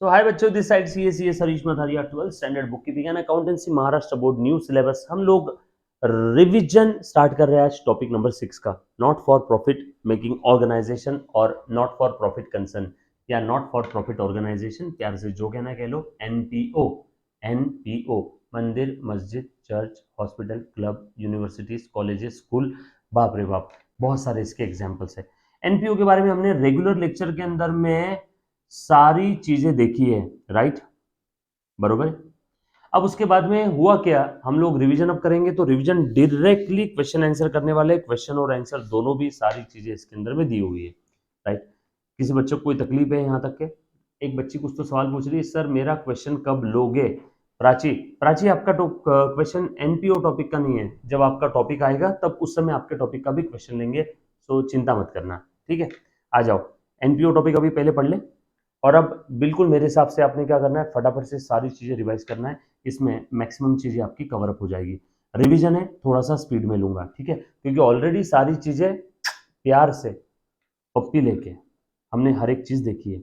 सो hi बच्चों, this side C S Harish Matharia, 12th standard book keeping and accountancy Maharashtra board new syllabus. हम लोग revision start कर रहे हैं आज टॉपिक नंबर 6 का, not for profit making organisation और नॉट फॉर प्रॉफिट कंसर्न या नॉट फॉर प्रॉफिट ऑर्गेनाइजेशन, प्यार से जो कहना कह लो, एनपीओ। एनपीओ मंदिर, मस्जिद, church, hospital, club, universities, colleges, school. बाप रे बाप, बहुत सारे इसके एग्जाम्पल्स है। एनपीओ के बारे में हमने रेगुलर लेक्चर के अंदर में सारी चीजें देखी है, राइट, बरोबर है। अब उसके बाद में हुआ क्या, हम लोग रिवीजन अब करेंगे तो रिवीजन डायरेक्टली क्वेश्चन आंसर करने वाले, क्वेश्चन और आंसर दोनों भी, सारी चीजें इसके अंदर में दी हुई है, राइट। किसी बच्चे को कोई तकलीफ है यहाँ तक के, एक बच्ची कुछ तो सवाल पूछ रही है, सर मेरा क्वेश्चन कब लोगे। प्राची, प्राची आपका क्वेश्चन एनपीओ टॉपिक का नहीं है, जब आपका टॉपिक आएगा तब उस समय आपके टॉपिक का भी क्वेश्चन लेंगे, तो चिंता मत करना, ठीक है। आ जाओ, एनपीओ टॉपिक अभी पहले पढ़ ले, और अब बिल्कुल मेरे हिसाब से आपने क्या करना है, फटाफट से सारी चीजें रिवाइज करना है, इसमें मैक्सिमम चीजें आपकी कवर अप हो जाएगी। रिवीजन है, थोड़ा सा स्पीड में लूंगा, ठीक है, क्योंकि ऑलरेडी सारी चीजें प्यार से पप्पी लेके हमने हर एक चीज देखी है।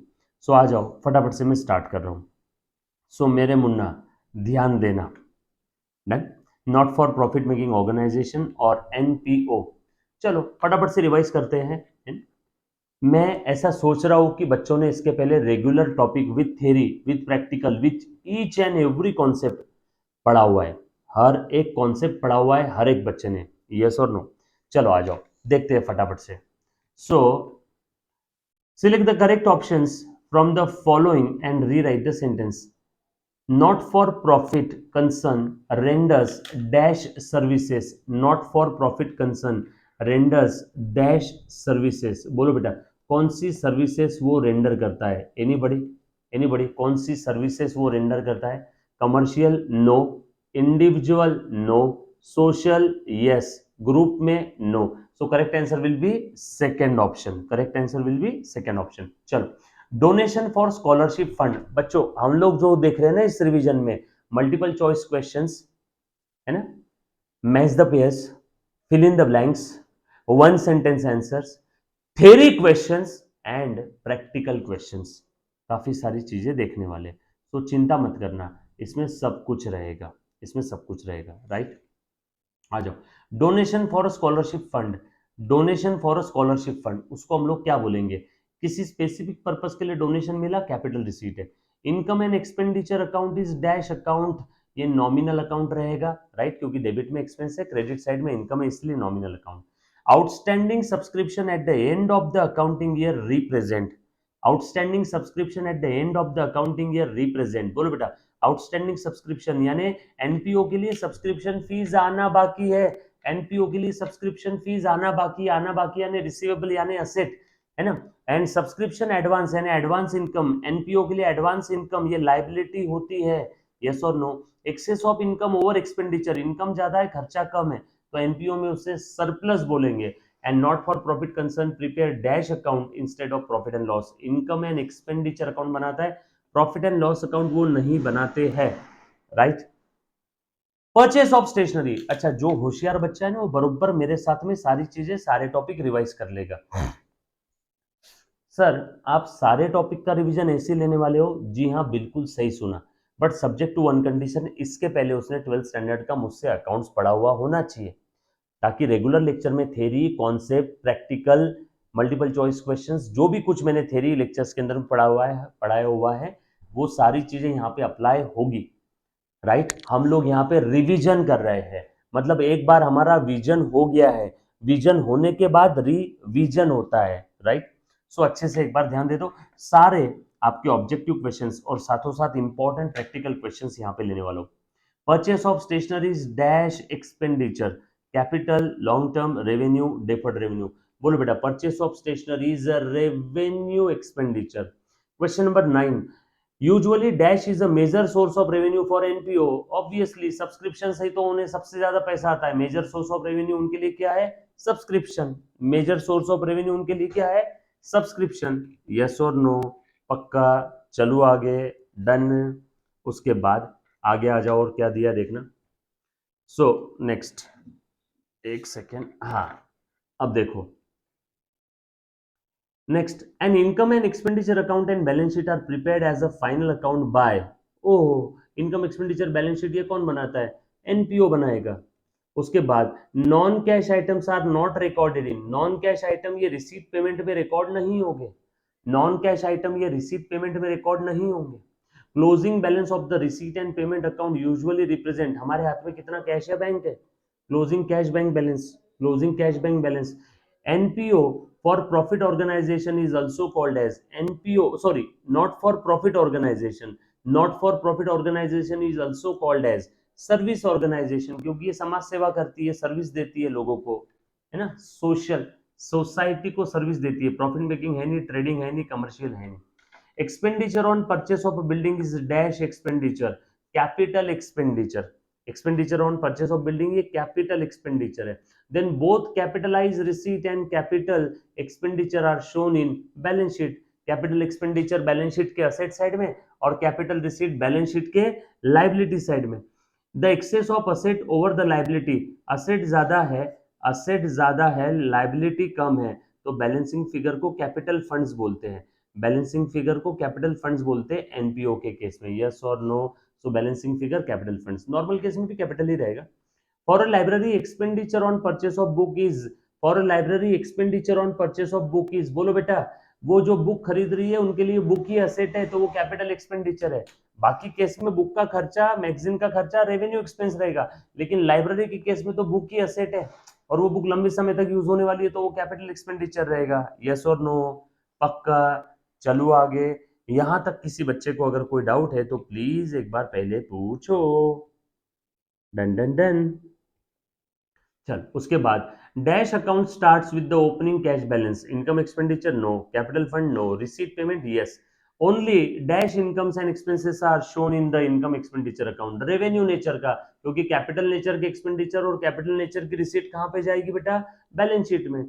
सो आ जाओ, फटाफट से मैं स्टार्ट कर रहा हूं। सो मेरे मुन्ना, ध्यान देना, done. Not for profit making organisation और एनपीओ, चलो फटाफट से रिवाइज करते हैं। मैं ऐसा सोच रहा हूं कि बच्चों ने इसके पहले regular topic with theory, with practical, with each and every concept पढ़ा हुआ है, हर एक कॉन्सेप्ट पढ़ा हुआ है हर एक बच्चे ने, यस और नो। चलो आ जाओ, देखते हैं फटाफट से। सो select the correct options from the following and rewrite the sentence. Not for profit concern renders dash services, not for profit concern renders dash services, बोलो बेटा, कौन सी सर्विसेज वो रेंडर करता है, एनीबडी, एनीबडी, कौन सी सर्विसेज वो रेंडर करता है। Commercial no, individual no, social yes, group में no. So correct answer will be second option, correct answer will be second option. चलो, डोनेशन फॉर स्कॉलरशिप फंड, बच्चों हम लोग जो देख रहे हैं ना इस रिवीजन में, मल्टीपल चॉइस क्वेश्चंस है ना, match the pairs, fill in the blanks, one sentence answers, theory questions and practical questions, काफी सारी चीजें देखने वाले, तो चिंता मत करना, इसमें सब कुछ रहेगा, इसमें सब कुछ रहेगा, राइट। आ जाओ, donation for scholarship fund, donation for scholarship fund, उसको हम लोग क्या बोलेंगे, किसी स्पेसिफिक पर्पस के लिए डोनेशन मिला, कैपिटल रिसीट है। Income and expenditure account is dash account, ये नॉमिनल अकाउंट रहेगा, राइट, क्योंकि डेबिट में एक्सपेंस है, क्रेडिट साइड में इनकम है, इसलिए nominal account. Outstanding subscription eight the end of the accounting year represent, outstanding subscription eight the end of the accounting year represent, बोलो बेटा, आउटस्टैंडिंग सब्सक्रिप्शन यानी एनपीओ के लिए सब्सक्रिप्शन फीस आना बाकी है, एनपीओ के लिए सब्सक्रिप्शन फीस आना बाकी, आना बाकी यानी रिसीवेबल यानी असेट, है ना। एंड सब्सक्रिप्शन एडवांस यानी एडवांस इनकम, एनपीओ के लिए एडवांस इनकम ये लाइबिलिटी होती है, यस और no. Excess of income over expenditure, income ज्यादा है खर्चा कम है, तो एनपीओ में उसे सरप्लस बोलेंगे। And not for profit concern prepare dash account instead of profit and loss, income and expenditure account बनाता है, प्रॉफिट एंड लॉस अकाउंट वो नहीं बनाते हैं, राइट। परचेस ऑफ स्टेशनरी, अच्छा जो होशियार बच्चा है ना वो बरोबर मेरे साथ में सारी चीजें, सारे टॉपिक रिवाइज कर लेगा। सर आप सारे टॉपिक का रिवीजन ऐसे लेने वाले हो, जी हाँ बिल्कुल सही सुना, but subject to one condition, इसके पहले उसने 12th स्टैंडर्ड का मुझसे अकाउंट्स पढ़ा हुआ होना चाहिए, ताकि रेगुलर लेक्चर में theory, concept, practical, multiple choice questions, जो भी कुछ मैंने थ्योरी लेक्चर्स के अंदर पढ़ाया हुआ है, वो सारी चीजें यहाँ पे अप्लाई होगी, राइट। हम लोग यहाँ पे रिवीजन कर रहे हैं, मतलब एक बार हमारा विजन हो गया है, विजन होने के बाद रिवीजन होता है, राइट। सो अच्छे से एक बार ध्यान दे दो, सारे आपके ऑब्जेक्टिव क्वेश्चंस और साथों साथ इंपॉर्टेंट प्रैक्टिकल क्वेश्चंस यहाँ पे लेने वालों। Purchase of stationeries dash expenditure, capital, long term, revenue, deferred revenue, बोलो बेटा, purchase of stationeries revenue expenditure. Question number 9, usually dash is a major source of revenue for NPO, obviously subscription से ही तो उन्हें सबसे ज्यादा पैसा आता है, मेजर सोर्स ऑफ रेवेन्यू उनके लिए क्या है, subscription, major source of revenue उनके लिए क्या है, सब्सक्रिप्शन, यस और नो, पक्का, चलो आगे, डन। उसके बाद आगे आ जाओ, और क्या दिया देखना। सो नेक्स्ट, एक सेकेंड, हाँ, अब देखो, next, an income and expenditure account and balance sheet are prepared as a final account by, oh income expenditure balance sheet ये कौन बनाता है? एनपीओ बनाएगा। उसके बाद non cash items are not recorded in, non cash item ये receipt payment में record नहीं होंगे, नॉन कैश आइटम ये रिसीट पेमेंट में रिकॉर्ड नहीं होंगे। Closing balance of the receipt and payment account usually represent, हमारे हाथ में कितना कैश है बैंक है, closing cash bank balance, closing cash bank balance. NPO for profit organization is also called as NPO, sorry, not for profit organization, not for profit organization is also called as service organisation, क्योंकि ये समाज सेवा करती है, service देती है लोगों को, है ना, सोशल सोसाइटी को सर्विस देती है। प्रॉफिट मेकिंग है नहीं, ट्रेडिंग है नहीं, कमर्शियल है नहीं। Expenditure on purchase of building is dash expenditure, capital expenditure, expenditure on purchase of building ये कैपिटल एक्सपेंडिचर है। Then both capitalise receipt and capital expenditure are shown in balance sheet, capital expenditure balance sheet के asset side में और capital receipt balance sheet के liability side में। The excess of asset over the liability, asset ज्यादा है, asset ज्यादा है, liability कम है, तो बैलेंसिंग फिगर को कैपिटल फंड्स बोलते हैं, बैलेंसिंग फिगर को कैपिटल फंड्स बोलते हैं एनपीओ के केस में, यस और no? So balancing figure capital funds, normal case में भी कैपिटल ही रहेगा। For a library expenditure on purchase of book is, for a library expenditure on purchase of book is, बोलो बेटा, वो जो बुक खरीद रही है उनके लिए बुक ही असेट है, तो वो कैपिटल एक्सपेंडिचर है। बाकी केस में बुक का खर्चा, मैगजीन का खर्चा रेवेन्यू एक्सपेंस रहेगा, लेकिन लाइब्रेरी के केस में तो बुक ही असेट है और वो बुक लंबे समय तक यूज होने वाली है, तो वो कैपिटल एक्सपेंडिचर रहेगा, यस और नो? पक्का? चलो आगे। यहां तक किसी बच्चे को अगर कोई डाउट है तो प्लीज एक बार पहले पूछो। Done done done. चल उसके बाद, dash account starts with the opening cash balance, income expenditure no, capital fund no, receipt payment yes, only dash incomes and expenses are shown in the income expenditure account, revenue nature का, क्योंकि capital nature के expenditure और capital nature की receipt कहां पे जाएगी बेटा? Balance sheet में।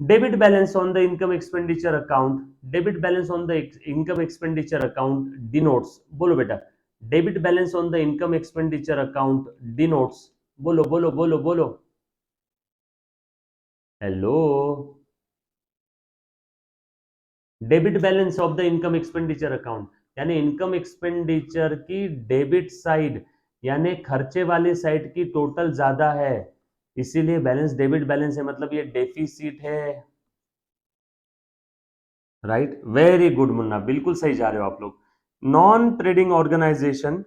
Debit balance on the income expenditure account, debit balance on the income expenditure account denotes, बोलो बेटा, debit balance on the income expenditure account denotes, बोलो बोलो बोलो बोलो, hello, debit balance of the income expenditure account, यानी income expenditure की debit side यानी खर्चे वाली साइड की टोटल ज्यादा है, इसीलिए बैलेंस डेबिट बैलेंस है, मतलब ये डेफिसिट है। राइट, वेरी गुड मुन्ना, बिल्कुल सही जा रहे हो आप लोग। Non trading organisation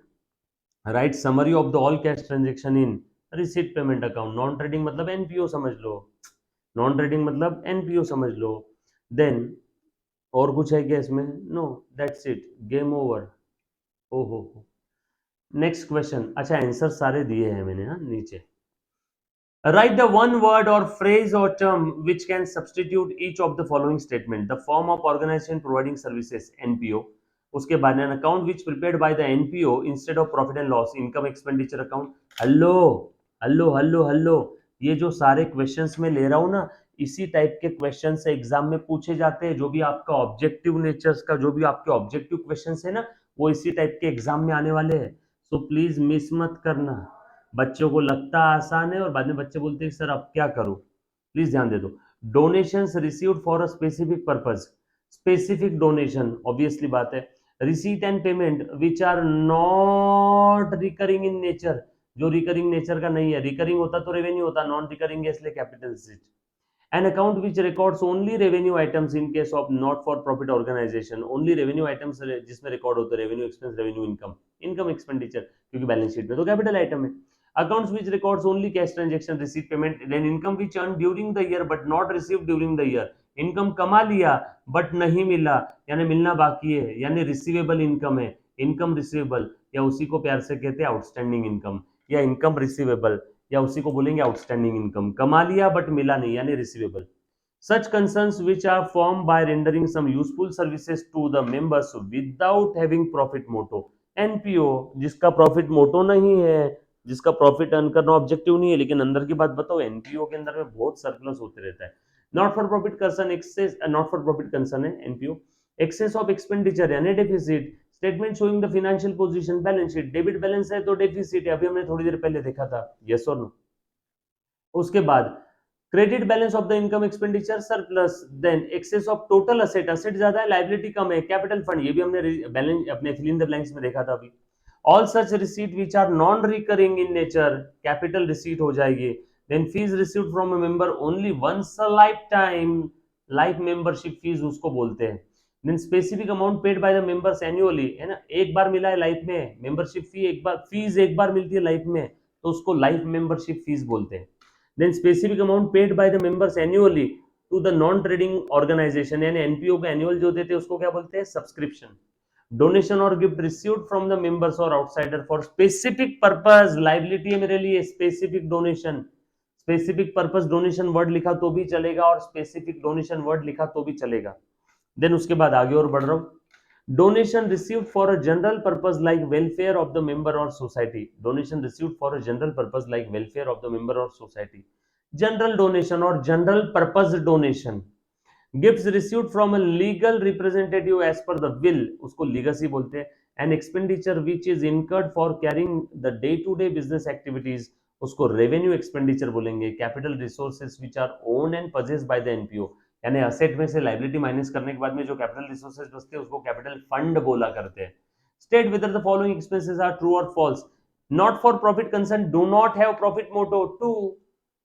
right summary of the all cash transaction in receipt payment account, non trading मतलब एनपीओ समझ लो, नॉन ट्रेडिंग मतलब एनपीओ समझ लो। देन और कुछ है क्या इसमें? No, that's it, game over. ओहो, नेक्स्ट क्वेश्चन, अच्छा आंसर सारे दिए हैं मैंने, हाँ नीचे। Write the one word or phrase or term which can substitute each of the following statement. The form of organization providing services NPO. उसके बाद an account which prepared by the NPO instead of profit and loss, income expenditure account. Hello hello hello hello, ये जो सारे questions मैं ले रहा हूँ ना, इसी टाइप के क्वेश्चन से एग्जाम में पूछे जाते हैं, जो भी आपका ऑब्जेक्टिव नेचर्स का, जो भी आपके ऑब्जेक्टिव क्वेश्चंस है ना, वो इसी टाइप के एग्जाम में आने वाले हैं। सो प्लीज मिस मत करना। बच्चों को लगता आसान है और बाद में बच्चे बोलते हैं सर अब क्या करूं, प्लीज ध्यान दे दो। Donations received for a specific purpose, specific donation obviously बात है। Receipt and payment which are not recurring in nature, जो रिकरिंग नेचर का नहीं है, रिकरिंग होता तो रेवेन्यू होता, नॉन रिकरिंग है इसलिए capital receipt. An account which records only revenue items in case of not for profit organization, only revenue items जिसमें रिकॉर्ड होते हैं, revenue expense, revenue income, income expenditure, क्योंकि बैलेंस शीट में तो capital item है। Accounts which records only cash transaction, receipt payment, then income which earned during the year but not received during the year, income कमा लिया but नहीं मिला, यानी मिलना बाकी है, यानी रिसीवेबल इनकम है, इनकम रिसीवेबल, या उसी को प्यार से कहते हैं आउटस्टैंडिंग इनकम या इनकम रिसीवेबल, या उसी को बोलेंगे आउटस्टैंडिंग इनकम, कमा लिया बट मिला नहीं यानी receivable. Such concerns which are form by rendering some useful services to the members without having profit motto, NPO जिसका प्रॉफिट मोटो नहीं है, जिसका प्रॉफिट अर्न करना ऑब्जेक्टिव नहीं है, लेकिन अंदर की बात बताओ एनपीओ के अंदर में बहुत सरप्लस होते रहता है। Not for profit concern excess, not for profit concern है एनपीओ। एक्सेस ऑफ एक्सपेंडिचर यानी deficit, statement showing the financial position, balance sheet, debit balance है तो डेफिसिट है, अभी हमने थोड़ी देर पहले देखा था, यस और नो? उसके बाद credit balance of the income expenditure surplus, then excess of total asset, asset ज्यादा है लाइबिलिटी कम है, कैपिटल फंड, ये भी हमने बैलेंस अपने फिल इन द ब्लैंक्स में देखा था अभी। All such receipt which are non recurring in nature, capital receipt हो जाएगी। Then fees received from a member only once a life time, life membership fees उसको बोलते हैं। Then specific amount paid by the members annually, है ना, एक बार मिला है लाइफ में मेंबरशिप फी, एक बार फीस एक बार मिलती है लाइफ में, तो उसको लाइफ मेंबरशिप फीस बोलते हैं। Then specific amount paid by the members annually to the non trading organisation, यानी एनपीओ का एनुअल जो देते हैं उसको क्या बोलते हैं, सब्सक्रिप्शन। डोनेशन और gift received from the members और outsider for specific purpose, liability है मेरे लिए specific donation, specific purpose donation word लिखा तो भी चलेगा और स्पेसिफिक डोनेशन वर्ड लिखा तो भी चलेगा। देन उसके बाद आगे और बढ़ रहा हूं, donation received for a general purpose like welfare of the member or society, donation received for a general purpose like welfare of the member or society, general donation or general purpose donation, gifts received from a legal representative as per the will, उसको legacy बोलते हैं, an expenditure which is incurred for carrying the day to day business activities, उसको revenue expenditure बोलेंगे, capital resources which are owned and possessed by the NPO, यानी asset में से liability minus करने के बाद में जो कैपिटल रिसोर्सेज बचते हैं उसको कैपिटल फंड बोला करते हैं। State whether the following expenses are true और false, not for profit concern do not have profit motto too,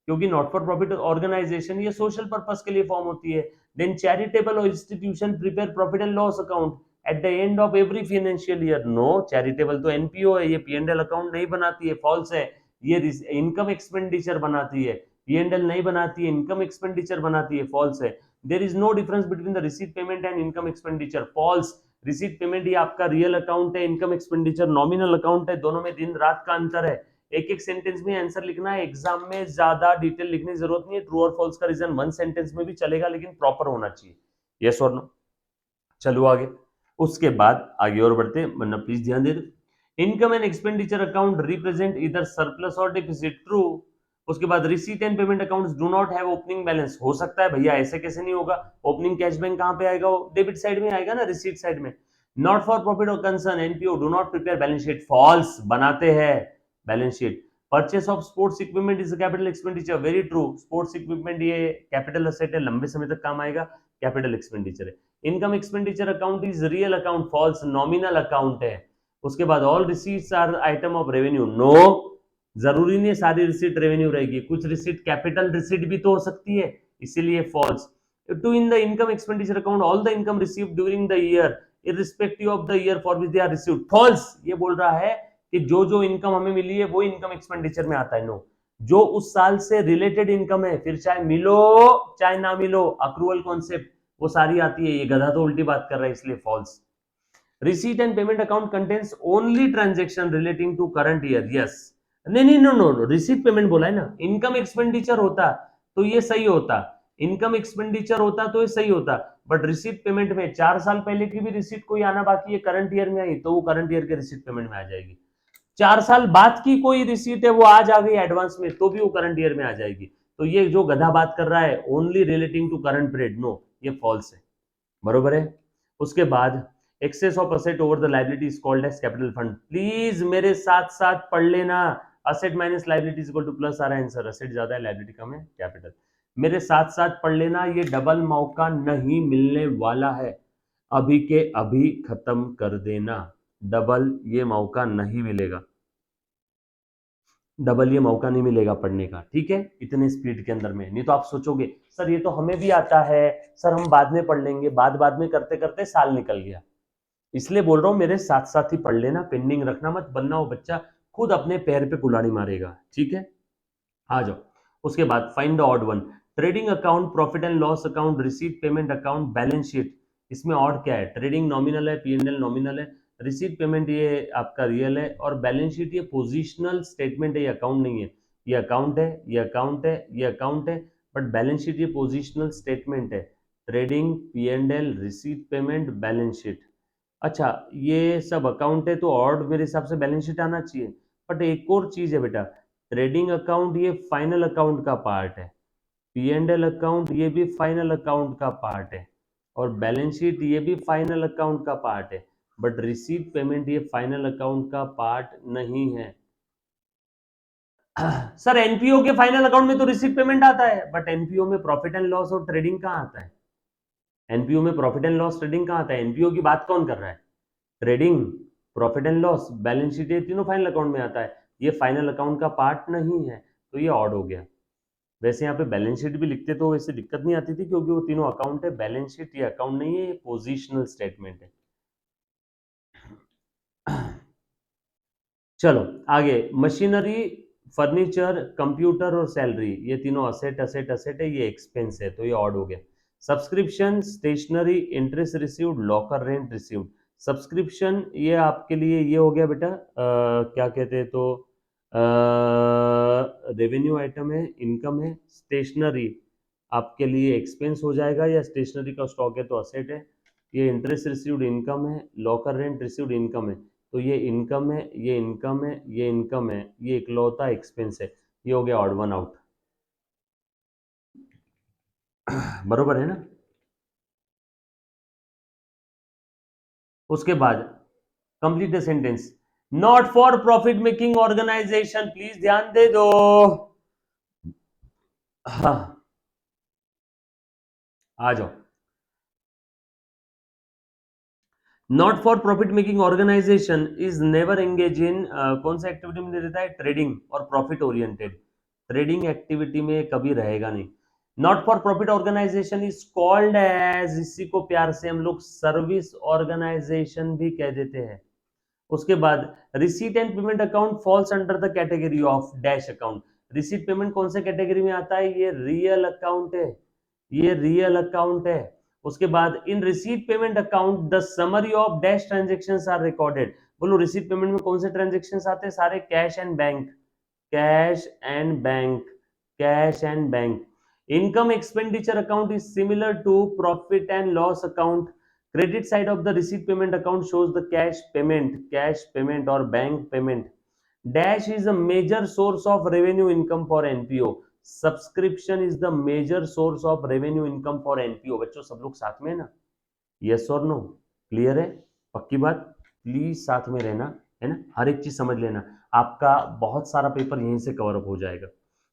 क्योंकि नॉट फॉर प्रॉफिट ऑर्गेनाइजेशन ये सोशल पर्पस के लिए फॉर्म होती है। Then charitable institution prepare profit and loss account at the end of every financial year, no, charitable तो NPO है, ये PNL account नहीं बनाती है, फॉल्स है, ये इनकम एक्सपेंडिचर बनाती है, पीएनएल नहीं बनाती है, इनकम एक्सपेंडिचर बनाती है, फॉल्स है। There is no difference between the receipt payment and income expenditure, false. Receipt payment ये आपका रियल अकाउंट है, इनकम एक्सपेंडिचर नॉमिनल अकाउंट है, दोनों में दिन रात का अंतर है। एक एक सेंटेंस में आंसर लिखना है, एग्जाम में ज्यादा डिटेल लिखने की जरूरत नहीं है, ट्रू और फॉल्स का रीजन वन सेंटेंस में भी चलेगा लेकिन प्रॉपर होना चाहिए, यस और नो। चलो आगे, उसके बाद आगे और बढ़ते हैं, वरना प्लीज ध्यान दे दो। Income and expenditure account represent इधर सरप्लस और डिफिसिट, ट्रू। उसके बाद receipt and payment accounts do not have opening balance, हो सकता है भैया ऐसे कैसे नहीं होगा, ओपनिंग कैश बैंक कहां पे आएगा, वो डेबिट साइड में आएगा ना, रिसीट साइड में। नॉट फॉर प्रॉफिट और concern NPO do not prepare balance sheet, false, बनाते हैं balance sheet. Purchase of sports equipment is capital expenditure, very true, sports equipment ये कैपिटल असेट है, लंबे समय तक काम आएगा, कैपिटल एक्सपेंडिचर है। Income expenditure account is real account, false, nominal account है। उसके बाद all receipts are item of revenue, no, जरूरी नहीं है सारी रिसीट रेवेन्यू रहेगी, कुछ रिसीट कैपिटल रिसीट भी तो हो सकती है, इसीलिए false. To in the income expenditure account all the income received during the year irrespective of the year for which they are received, false. ये बोल रहा है कि जो जो इनकम हमें मिली है वो इनकम एक्सपेंडिचर में आता है, नो। जो उस साल से रिलेटेड इनकम है, फिर चाहे मिलो चाहे ना मिलो, अक्रूवल कॉन्सेप्ट वो सारी आती है, ये गधा तो उल्टी बात कर रहा है इसलिए false. Receipt and payment account contains only transaction relating to current year, yes. नहीं नहीं, no no no, receipt payment बोला है ना, इनकम एक्सपेंडिचर होता तो ये सही होता, इनकम एक्सपेंडिचर होता तो ये सही होता, बट रिसीट पेमेंट में 4 साल पहले की भी रिसीट कोई आना बाकी है, करंट ईयर में आई तो वो करंट ईयर के रिसीट पेमेंट में आ जाएगी। 4 साल बाद की कोई रिसीट है वो आज आ गई एडवांस में तो भी वो करंट ईयर में आ जाएगी। तो ये जो गधा बात कर रहा है only relating to current period, no, ये फॉल्स है, बरोबर है। उसके बाद excess of asset over the liability is called as capital fund, please मेरे साथ साथ पढ़ लेना, asset minus liability is equal to plus आ रहा है आंसर, असेट ज्यादा है लाइबिलिटी कम है, कैपिटल। मेरे साथ साथ पढ़ लेना, ये डबल मौका नहीं मिलने वाला है, अभी के अभी खत्म कर देना, डबल ये मौका नहीं मिलेगा, डबल ये मौका नहीं मिलेगा पढ़ने का, ठीक है, इतने स्पीड के अंदर में। नहीं तो आप सोचोगे सर ये तो हमें भी आता है, सर हम बाद में पढ़ लेंगे, बाद में करते करते साल निकल गया, इसलिए बोल रहा हूं मेरे साथ साथ ही पढ़ लेना, पेंडिंग रखना मत, वरना वो बच्चा खुद अपने पैर पे कुल्हाड़ी मारेगा, ठीक है। आ जाओ, उसके बाद find the odd one, trading account, profit and loss account, receipt payment account, balance sheet, इसमें ऑड क्या है, ट्रेडिंग नॉमिनल है, पीएनएल नॉमिनल है, रिसीट पेमेंट ये आपका रियल है, और बैलेंस शीट ये पोजिशनल स्टेटमेंट है, ये अकाउंट नहीं है, ये अकाउंट है, ये अकाउंट है, ये अकाउंट है, बट बैलेंस शीट ये पोजिशनल स्टेटमेंट है, trading, PNL, receipt payment, balance sheet. अच्छा, ये सब अकाउंट है तो और मेरे हिसाब से बैलेंस शीट आना चाहिए, बट एक और चीज है बेटा, ट्रेडिंग अकाउंट ये फाइनल अकाउंट का पार्ट है, पी एंड एल अकाउंट ये भी फाइनल अकाउंट का पार्ट है, और बैलेंस शीट ये भी फाइनल अकाउंट का पार्ट है, बट रिसीट पेमेंट ये फाइनल अकाउंट का पार्ट नहीं है। सर एनपीओ के फाइनल अकाउंट में तो रिसीट पेमेंट आता है, बट एनपीओ में प्रॉफिट एंड लॉस और ट्रेडिंग कहाँ आता है? एनपीओ में प्रॉफिट एंड लॉस ट्रेडिंग कहाँ आता है? एनपीओ की बात कौन कर रहा है? Trading, profit and loss, balance sheet, ये तीनों फाइनल अकाउंट में आता है। ये फाइनल अकाउंट का पार्ट नहीं है, तो ये ऑड हो गया। वैसे यहाँ पे बैलेंस शीट भी लिखते तो वैसे दिक्कत नहीं आती थी, क्योंकि वो तीनों अकाउंट है। बैलेंस शीट ये अकाउंट नहीं है, ये पोजिशनल स्टेटमेंट है। चलो आगे, मशीनरी, फर्नीचर, कंप्यूटर और सैलरी, ये तीनों असेट असेट असेट है, ये एक्सपेंस है, तो ये ऑड हो गया। Subscription, stationery, interest received, locker rent received. Subscription ये आपके लिए ये हो गया बेटा, क्या कहते हैं तो रेवेन्यू आइटम है, इनकम है। स्टेशनरी आपके लिए एक्सपेंस हो जाएगा, या स्टेशनरी का स्टॉक है तो असेट है। ये इंटरेस्ट रिसीव्ड इनकम है, लॉकर रेंट रिसीव्ड इनकम है, तो ये इनकम है, ये इनकम है, ये इनकम है, ये इकलौता एक्सपेंस है। ये हो गया ऑड वन आउट। बरोबर है ना? उसके बाद complete the sentence. Not for profit making organisation, please ध्यान दे दो। हाँ, आ जाओ। Not for profit making organisation is never engage in, कौन सा एक्टिविटी में दे देता है? ट्रेडिंग और प्रॉफिट ओरिएंटेड। ट्रेडिंग एक्टिविटी में कभी रहेगा नहीं। Not for profit organisation is called as, इसी को प्यार से हम लोग सर्विस ऑर्गेनाइजेशन भी कह देते हैं। उसके बाद receipt and payment account falls under the category of dash account. Receipt payment कौन से कैटेगरी में आता है? ये रियल अकाउंट है, ये रियल अकाउंट है। उसके बाद in receipt payment account the summary of dash transactions are recorded. बोलो रिसीट पेमेंट में कौन से ट्रांजेक्शंस आते हैं? सारे cash and bank, cash and bank, cash and bank. Income expenditure account is similar to profit and loss account. Credit side of the receipt payment account shows the cash payment or bank payment. Dash is a major source of revenue income for NPO. Subscription is the major source of revenue income for NPO. बच्चों सब लोग साथ में है ना? Yes और no? Clear है? पक्की बात? प्लीज साथ में रहना, है ना? हर एक चीज समझ लेना, आपका बहुत सारा पेपर यहीं से कवर अप हो जाएगा।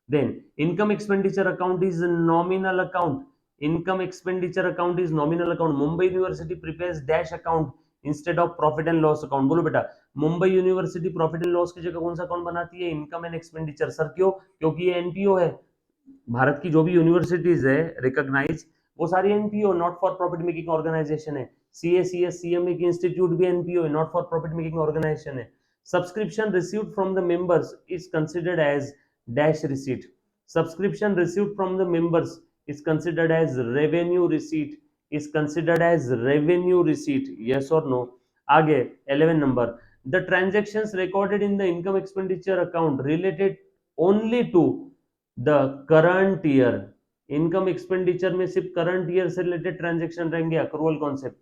Then income expenditure account is nominal account. Income expenditure account is nominal account. Mumbai University prepares dash account instead of profit and loss account. बोलो बेटा, Mumbai University profit and loss की जगह कौन सा अकाउंट बनाती है? Income and expenditure. सर क्यों? क्योंकि ये एनपीओ है। भारत की जो भी यूनिवर्सिटीज है रिकॉग्नाइज, वो सारी NPO, not for profit making organisation है। सीएसीएस सीएमए की इंस्टीट्यूट भी एनपीओ है, not for profit making organisation है। Subscription received from the members is considered as dash receipt. सब्सक्रिप्शन रिसीव्ड फ्रॉम द मेंबर्स is considered as revenue receipt, is considered as revenue receipt. Yes or no? आगे 11 number, the transactions recorded in the income expenditure account related only to the current year. Income expenditure में सिर्फ current year से related transaction रहेंगे, accrual concept.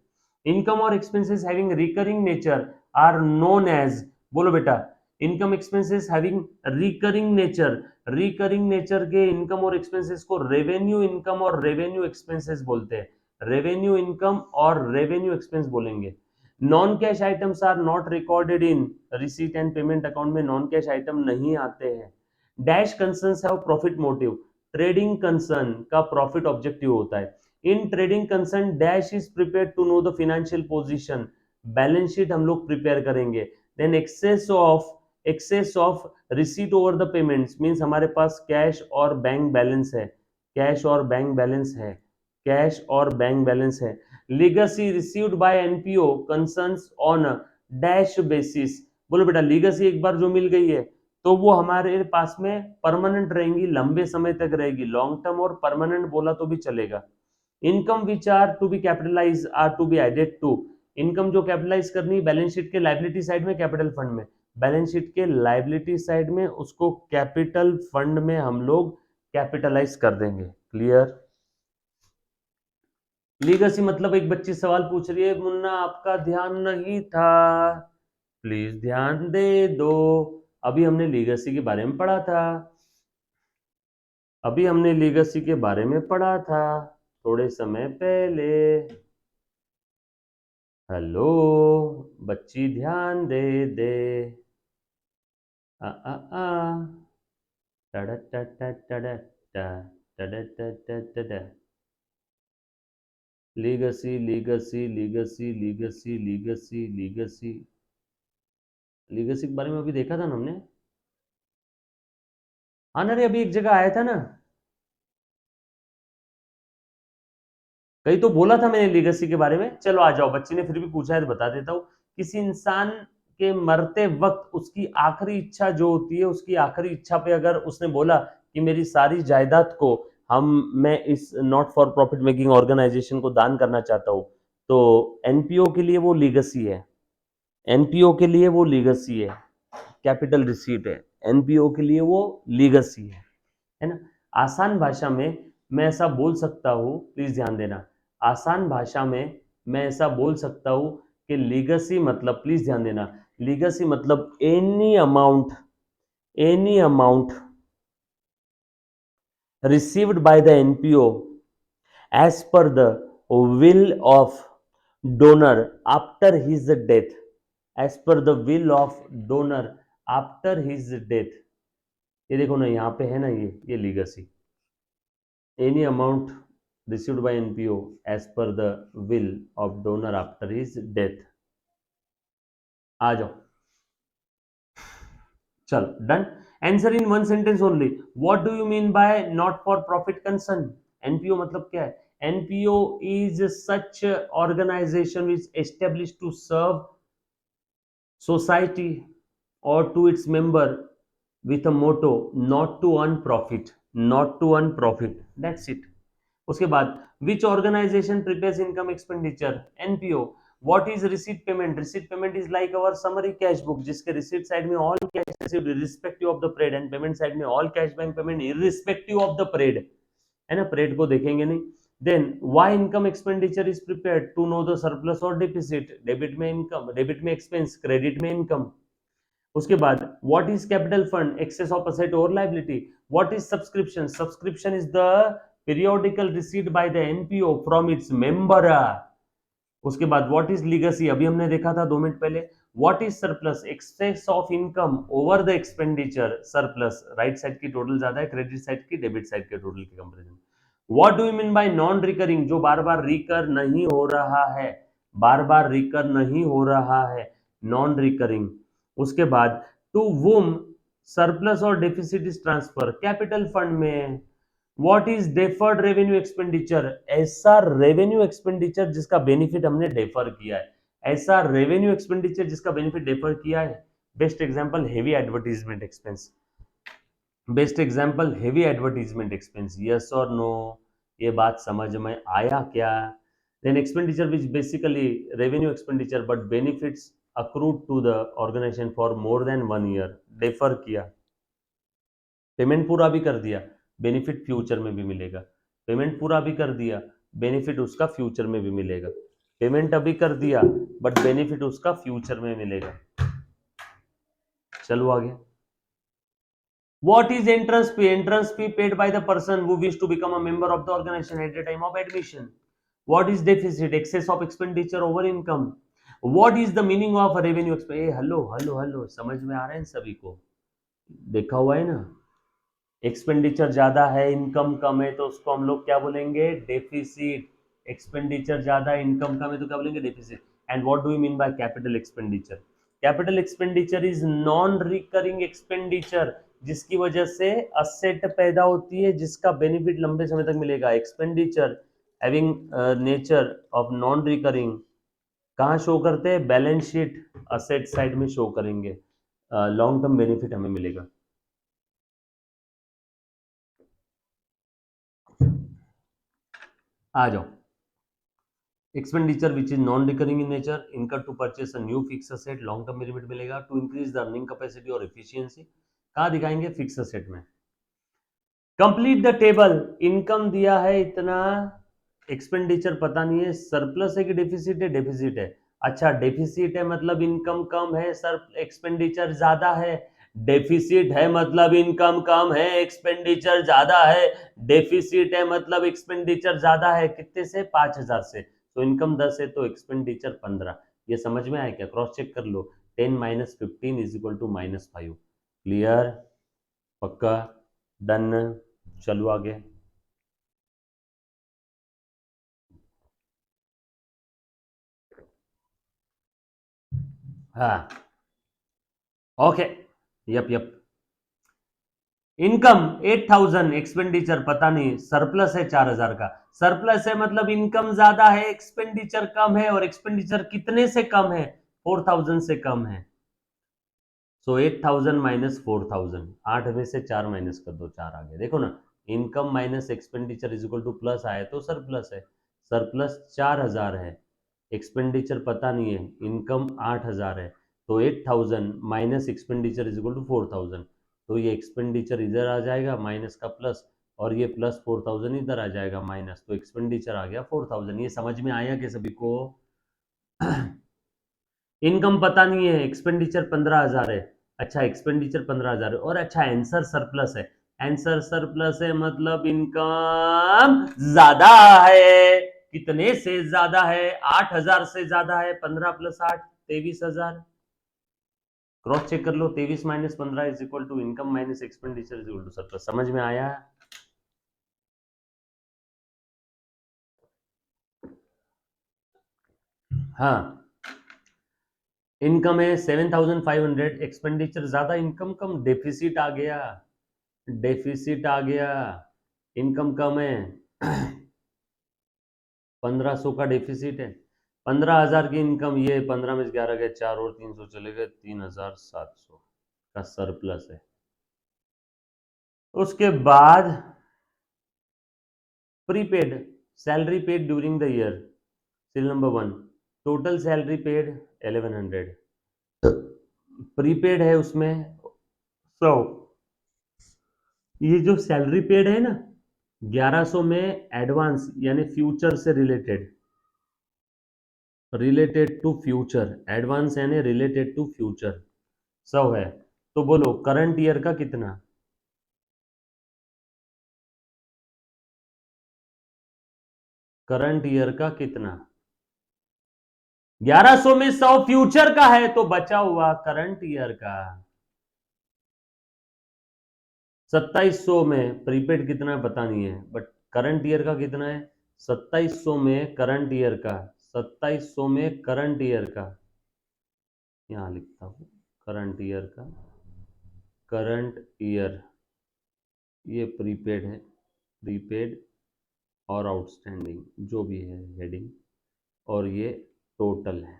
Income और expenses having recurring nature are known as, बोलो बेटा, income expenses having recurring nature, recurring nature के income और expenses को रेवेन्यू इनकम और रेवेन्यू एक्सपेंसेस बोलते हैं। रेवेन्यू इनकम और रेवेन्यू एक्सपेंस बोलेंगे। Non cash items are not recorded in receipt and payment account में, नॉन कैश आइटम नहीं आते हैं। Dash concerns have profit motive. Trading concern का प्रॉफिट ऑब्जेक्टिव होता है। In trading concern dash is prepare to know the financial position. Balance sheet हम लोग prepare करेंगे। Then excess of receipt over the payments means हमारे पास cash और bank balance है, कैश और बैंक बैलेंस है, कैश और बैंक बैलेंस है। Legacy received by NPO concerns on dash basis. बोलो बेटा, लीगेसी एक बार जो मिल गई है तो वो हमारे पास में परमानेंट रहेंगी, लंबे समय तक रहेगी। लॉन्ग टर्म और परमानेंट बोला तो भी चलेगा। Income which are to be capitalise are to be added to. Income जो कैपिटलाइज करनी बैलेंस शीट के लाइबिलिटी साइड में, कैपिटल फंड में, बैलेंस शीट के लाइबिलिटी साइड में उसको कैपिटल फंड में हम लोग कैपिटलाइज कर देंगे। क्लियर? लीगसी मतलब एक बच्ची सवाल पूछ रही है, मुन्ना आपका ध्यान नहीं था, प्लीज ध्यान दे दो। अभी हमने लीगसी के बारे में पढ़ा था, अभी हमने लीगसी के बारे में पढ़ा था थोड़े समय पहले। हेलो बच्ची, ध्यान दे दे। आ, आ, आ। Legacy legacy legacy legacy legacy legacy legacy के बारे में अभी देखा था ना हमने। हाँ ना रे, अभी एक जगह आया था ना, कहीं तो बोला था मैंने लीगेसी के बारे में। चलो आ जाओ, बच्ची ने फिर भी पूछा है तो बता देता हूँ। किसी इंसान के मरते वक्त उसकी आखिरी इच्छा जो होती है, उसकी आखिरी इच्छा पे अगर उसने बोला कि मेरी सारी जायदाद को हम मैं इस not for profit making organisation को दान करना चाहता हूँ, तो एनपीओ के लिए वो लीगेसी है। एनपीओ के लिए वो लीगेसी है, कैपिटल रिसीट है। एनपीओ के लिए वो लीगेसी है ना। आसान भाषा में मैं ऐसा बोल सकता हूँ, प्लीज ध्यान देना, आसान भाषा में मैं ऐसा बोल सकता हूँ कि लीगेसी मतलब, प्लीज ध्यान देना, लीगेसी मतलब any amount received by the NPO as per the will of donor after his death, as per the will of donor after his death। ये देखो ना, यहाँ पे है ना, ये legacy, any amount received by NPO as per the will of donor after his death। आ जाओ, चलो done. Answer in one sentence only, what do you mean by not for profit concern? NPO मतलब क्या है? NPO is such organisation which establish to serve society or to its member with a motto not to earn profit, not to earn profit, that's it। उसके बाद which organization prepares income expenditure? NPO। what is receipt payment? receipt payment is like our summary cash book, जिसके receipt side में all cash received irrespective of the paid, and payment side में all cash bank payment irrespective of the paid, है ना, parade को देखेंगे नहीं। Then why income expenditure is prepared to know the surplus और deficit, debit में income, debit में expense, credit में इनकम। उसके बाद what is capital fund? Excess of asset और liability. What is subscription? Subscription is the periodical receipt by the NPO from its member. उसके बाद what is legacy? अभी हमने देखा था 2 मिनट पहले। What is surplus? Excess of income over the expenditure. Surplus right side की total ज्यादा है, क्रेडिट साइड की डेबिट साइड के टोटल की comparison. What do you mean by non recurring? जो बार बार रिकर नहीं हो रहा है, बार बार रिकर नहीं हो रहा है, नॉन रिकरिंग। उसके बाद टू वुम सरप्लस और deficit is transfer? Capital fund में। What is deferred revenue expenditure? ऐसा रेवेन्यू एक्सपेंडिचर जिसका बेनिफिट हमने डेफर किया है, ऐसा रेवेन्यू एक्सपेंडिचर जिसका बेनिफिट डेफर किया है। Best example heavy advertisement expense, best example heavy advertisement expense. Yes और नो? ये बात समझ में आया क्या? Then expenditure which basically revenue expenditure but benefits accrued to the organisation for more then 1 year, defer किया, पेमेंट पूरा भी कर दिया, बेनिफिट फ्यूचर में भी मिलेगा। पेमेंट पूरा भी कर दिया, बेनिफिट उसका फ्यूचर में भी मिलेगा। पेमेंट अभी कर दिया बट बेनिफिट उसका फ्यूचर में मिलेगा। चलो आगे। What is entrance fee? Entrance fee paid by the person who wish to become a member of the organization at the time of admission. What is deficit? Excess of expenditure over income. What is the meaning of revenue? Hello hello hello, समझ में आ रहे हैं सभी को? देखा हुआ है ना? एक्सपेंडिचर ज्यादा है, इनकम कम है, तो उसको हम लोग क्या बोलेंगे? डेफिसिट। एक्सपेंडिचर ज्यादा है, इनकम कम है, तो क्या बोलेंगे? Deficit. And what do you mean by capital expenditure? Capital expenditure is non recurring expenditure, जिसकी वजह से असेट पैदा होती है, जिसका बेनिफिट लंबे समय तक मिलेगा। Expenditure having nature of non recurring कहाँ शो करते हैं? बैलेंस शीट असेट साइड में शो करेंगे, लॉन्ग टर्म बेनिफिट हमें मिलेगा। आ जाओ। Expenditure which is non recurring in nature, income to purchase a new fix asset, long term benefit मिलेगा। To increase the earning capacity और एफिशिएंसी, कहाँ दिखाएंगे? फिक्स असेट में। Complete the table. इनकम दिया है इतना, एक्सपेंडिचर पता नहीं है, सरप्लस है कि डेफिसिट है? डेफिसिट है। अच्छा डेफिसिट है मतलब इनकम कम है, सर एक्सपेंडिचर ज्यादा है। डेफिसिट है मतलब इनकम कम है, एक्सपेंडिचर ज्यादा है। डेफिसिट है मतलब एक्सपेंडिचर ज्यादा है, कितने से? 5,000 से। तो इनकम 10 है तो एक्सपेंडिचर 15। ये समझ में आया क्या? क्रॉस चेक कर लो। 10 - 15 इज इक्वल टू -5। क्लियर? पक्का? डन, चलो आगे। हाँ, okay, yup yup. Income 8,000, expenditure पता नहीं, सरप्लस है 4,000 का। सरप्लस है मतलब इनकम ज्यादा है, एक्सपेंडिचर कम है, और एक्सपेंडिचर कितने से कम है? 4,000 से कम है। सो 8,000 माइनस 4,000, 8 में से 4 माइनस कर दो, 4 आ गया, देखो ना। Income minus expenditure is equal to plus आए तो सरप्लस है। सरप्लस 4,000 है, एक्सपेंडिचर पता नहीं है, इनकम 8,000 है, तो 8,000 minus expenditure is equal to 4,000। तो ये एक्सपेंडिचर इधर आ जाएगा माइनस का प्लस, और ये प्लस 4,000 इधर आ जाएगा माइनस, तो एक्सपेंडिचर आ गया 4,000। ये समझ में आया कि सभी को? इनकम पता नहीं है, एक्सपेंडिचर 15,000 है। अच्छा, एक्सपेंडिचर 15,000 है, और अच्छा आंसर सरप्लस है। आंसर सरप्लस है मतलब इनकम ज्यादा है। कितने से ज्यादा है? 8,000 से ज्यादा है। 15 प्लस 8, 23,000। क्रॉस चेक कर लो, 23 minus 15 is equal to income minus expenditure is equal to surplus. समझ में आया? हाँ, इनकम है 7,500, एक्सपेंडिचर ज्यादा, इनकम कम, डेफिसिट आ गया। डेफिसिट आ गया, इनकम कम है। 1,500 का डेफिसिट है। 15,000 की इनकम, ये 15 में से 11 गए, 4 और 300 चले गए, 3,700 का सरप्लस है। उसके बाद prepaid, salary paid during the year, serial number 1, total salary paid 1,100, prepaid है उसमें 100। ये जो सैलरी पेड है ना, 1,100 में एडवांस यानी फ्यूचर से related, related to future, advance यानी रिलेटेड टू फ्यूचर 100 है। तो बोलो करंट ईयर का कितना? करंट ईयर का कितना? 1,100 में 100 फ्यूचर का है, तो बचा हुआ करंट ईयर का। 2,700 में प्रीपेड कितना है पता नहीं है, बट करंट ईयर का कितना है? 2,700 में करंट ईयर का, 2,700 में करंट ईयर का, यहां लिखता हूं करंट ईयर का, करंट ईयर, ये प्रीपेड है, प्रीपेड और आउटस्टैंडिंग जो भी है हेडिंग, और ये टोटल है।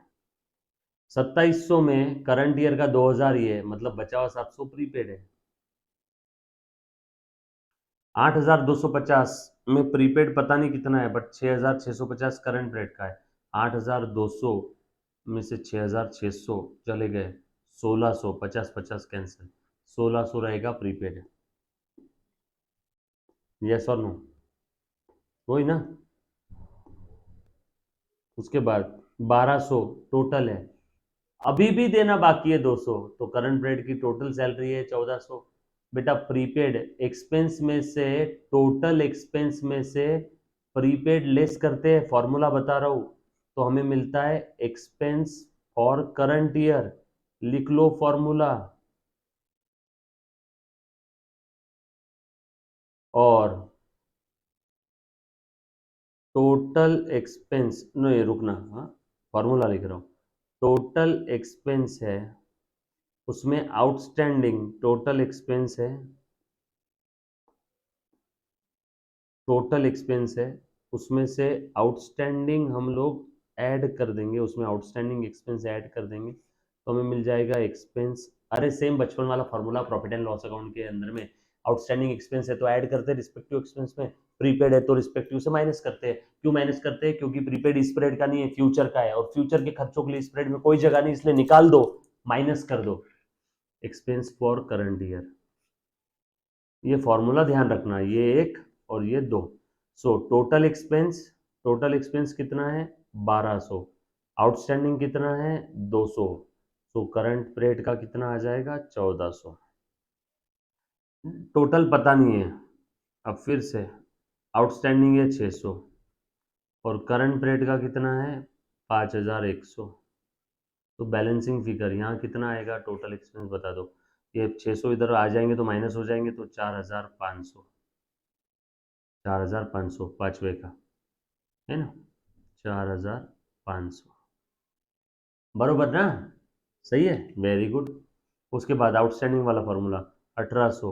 2,700 में करंट ईयर का 2,000 ही है, मतलब बचा हुआ 700 प्रीपेड है। 8,250 में प्रीपेड पता नहीं कितना है, बट 6,650 करंट रेट का है। 8,200 में से 6,600 चले गए, 1,600, 50 50 कैंसिल, 1,600 रहेगा प्रीपेड। यस और नो? वही ना। उसके बाद 1,200 टोटल है, अभी भी देना बाकी है 200, तो करंट रेट की टोटल सैलरी है 1,400। बेटा प्रीपेड एक्सपेंस में से, टोटल एक्सपेंस में से प्रीपेड लेस करते हैं, फॉर्मूला बता रहा हूं, तो हमें मिलता है एक्सपेंस फॉर करंट ईयर। लिख लो फॉर्मूला। और टोटल एक्सपेंस, नहीं रुकना, हाँ फॉर्मूला लिख रहा हूं। टोटल एक्सपेंस है, उसमें आउटस्टैंडिंग टोटल एक्सपेंस है, टोटल एक्सपेंस है, उसमें से आउटस्टैंडिंग हम लोग ऐड कर देंगे, उसमें आउटस्टैंडिंग एक्सपेंस ऐड कर देंगे, तो हमें मिल जाएगा एक्सपेंस। अरे सेम बचपन वाला formula, profit and loss account के अंदर में आउटस्टैंडिंग एक्सपेंस है तो ऐड करते हैं रिस्पेक्टिव एक्सपेंस में, प्रीपेड है तो रिस्पेक्टिव से माइनस करते हैं। क्यों माइनस करते हैं? क्योंकि प्रीपेड स्प्रेड का नहीं है, फ्यूचर का है, और फ्यूचर के खर्चों के लिए स्प्रेड में कोई जगह नहीं, इसलिए निकाल दो, माइनस कर दो एक्सपेंस फॉर करंट ईयर। ये फॉर्मूला ध्यान रखना, ये एक और ये दो। So total expense, total expense कितना है? 1,200। आउटस्टैंडिंग कितना है? 200। तो करंट पीरियड का कितना आ जाएगा? 1,400। टोटल पता नहीं है, अब फिर से आउटस्टैंडिंग है 600, और करंट पीरियड का कितना है? 5,100। तो बैलेंसिंग फिगर यहाँ कितना आएगा? टोटल एक्सपेंस बता दो। ये 600 इधर आ जाएंगे तो माइनस हो जाएंगे, तो 4500, 4500 पांचवे का, है ना, 4500, बरोबर ना, सही है, वेरी गुड। उसके बाद आउटस्टैंडिंग वाला फॉर्मूला, 1800,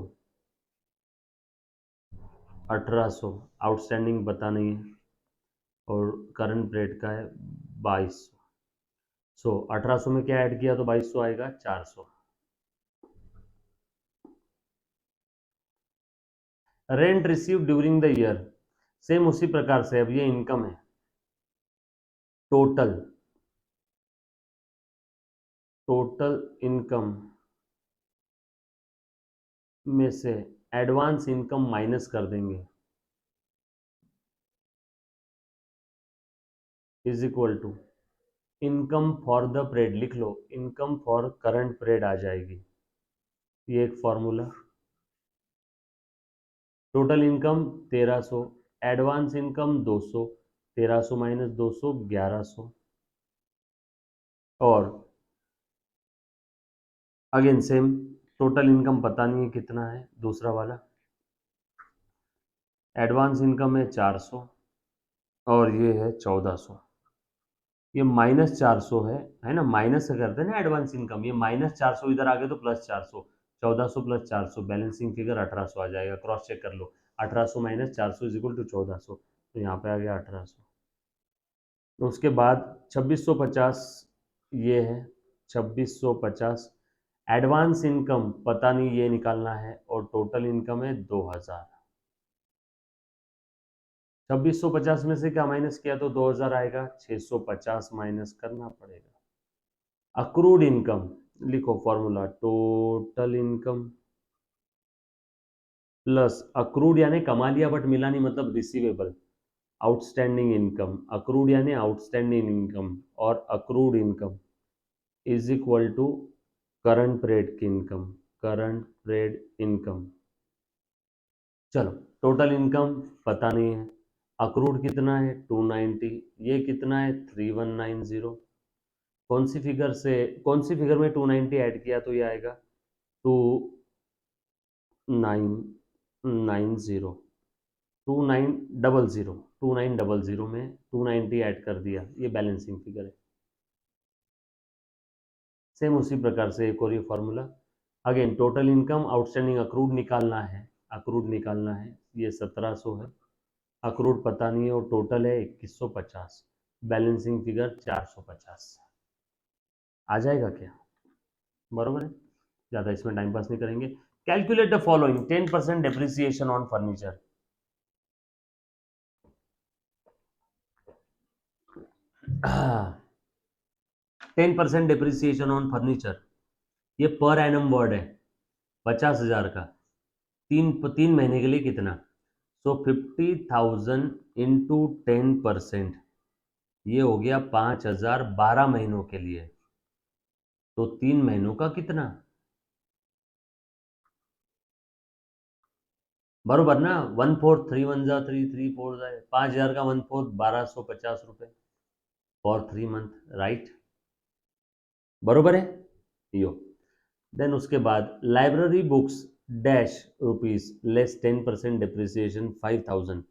1800 आउटस्टैंडिंग पता नहीं है, और करंट रेट का है 2200। सो 1800 में क्या ऐड किया तो 2200 आएगा, 400। Rent receive during the year, same उसी प्रकार से, अब ये इनकम है, टोटल, टोटल इनकम में से एडवांस इनकम माइनस कर देंगे, is equal to income for the period, लिख लो, इनकम फॉर करंट पीरियड आ जाएगी, ये एक formula. Total income 1300, advance income 200, 1300 minus 200 1100, और अगेन सेम, टोटल इनकम पता नहीं है कितना है, दूसरा वाला, एडवांस इनकम है 400, और ये है 1400, ये -400 है ना, माइनस से करते हैं ना एडवांस इनकम, ये -400 इधर आ गए तो +400, 1400 + 400, बैलेंसिंग फिगर 1800 आ जाएगा, क्रॉस चेक कर लो, 1800 माइनस 400 इज इक्वल टू 1400, तो यहाँ पे आ गया 1800। तो उसके बाद 2650, ये है 2650, एडवांस इनकम पता नहीं, ये निकालना है, और टोटल इनकम है 2000। 2650 में से क्या माइनस किया तो 2000 आएगा, 650 माइनस करना पड़ेगा। अक्रूड इनकम, लिखो formula, total income plus accrued यानी कमा लिया बट मिला नहीं, मतलब रिसीवेबल, आउटस्टैंडिंग इनकम, अक्रूड यानी आउटस्टैंडिंग इनकम, और accrued income is equal to current period की इनकम, करंट पीरियड इनकम। चलो, टोटल इनकम पता नहीं है, अक्रूड कितना है 290, ये कितना है 3190, कौन सी फिगर से, कौन सी फिगर में 290 ऐड किया तो ये आएगा 2990, 2900, 2900 में 290 ऐड कर दिया, ये बैलेंसिंग फिगर है। सेम उसी प्रकार से एक और ये formula, again total income outstanding accrued निकालना है, अक्रूड निकालना है, ये 1700 है, अक्रूड पता नहीं है, और टोटल है 2150, बैलेंसिंग फिगर 450, आ जाएगा क्या, बरोबर है, ज़्यादा इसमें टाइम पास नहीं करेंगे। Calculate the following, 10% depreciation on furniture, 10% depreciation on furniture, ये पर एनम वर्ड है, 50,000 का, तीन तीन महीने के लिए कितना, सो 50,000 इंटू 10%, ये हो गया 5,000 12 महीनों के लिए, तो 3 महीनों का कितना, बरोबर ना, 1/4, 3 1 जा 3, 3 4 जाए 5,000 का 1/4, 1250 रुपये फॉर 3 मंथ, राइट, बरोबर है, यो। देन उसके बाद library books dash rupees less 10% depreciation 5,000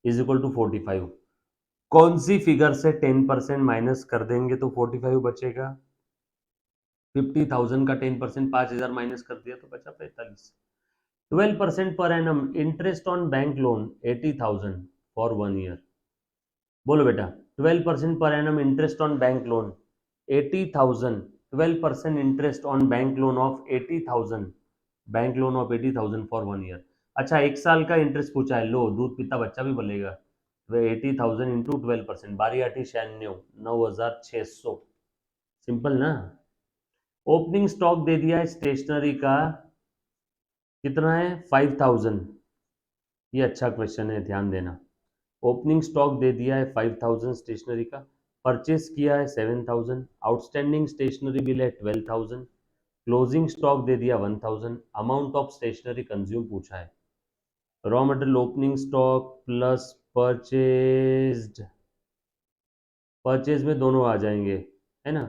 is equal to 45, कौन सी फिगर से 10% माइनस कर देंगे तो 45 बचेगा, 50,000 का 10%, 5,000 माइनस कर दिया तो बचा 45। 12% per annum interest on bank loan 80,000 for 1 year, बोलो बेटा, 12% per annum interest on bank loan 80,000, 12% interest on bank loan of 80,000, bank loan of 80,000 for 1 year. अच्छा, 1 साल का इंटरेस्ट पूछा है, लो दूध पीता बच्चा भी बोलेगा, वह 80,000 इंटू 12%, 12 × 8 = 9,600, सिंपल ना। ओपनिंग स्टॉक दे दिया है स्टेशनरी का, कितना है 5,000, ये अच्छा क्वेश्चन है, ध्यान देना, ओपनिंग स्टॉक दे दिया है 5,000 स्टेशनरी का, परचेस किया है 7,000, आउटस्टैंडिंग स्टेशनरी बिल है 12,000, क्लोजिंग स्टॉक दे दिया 1,000, अमाउंट ऑफ स्टेशनरी कंज्यूम पूछा है, raw material opening stock plus purchased, purchase में दोनों आ जाएंगे, है ना,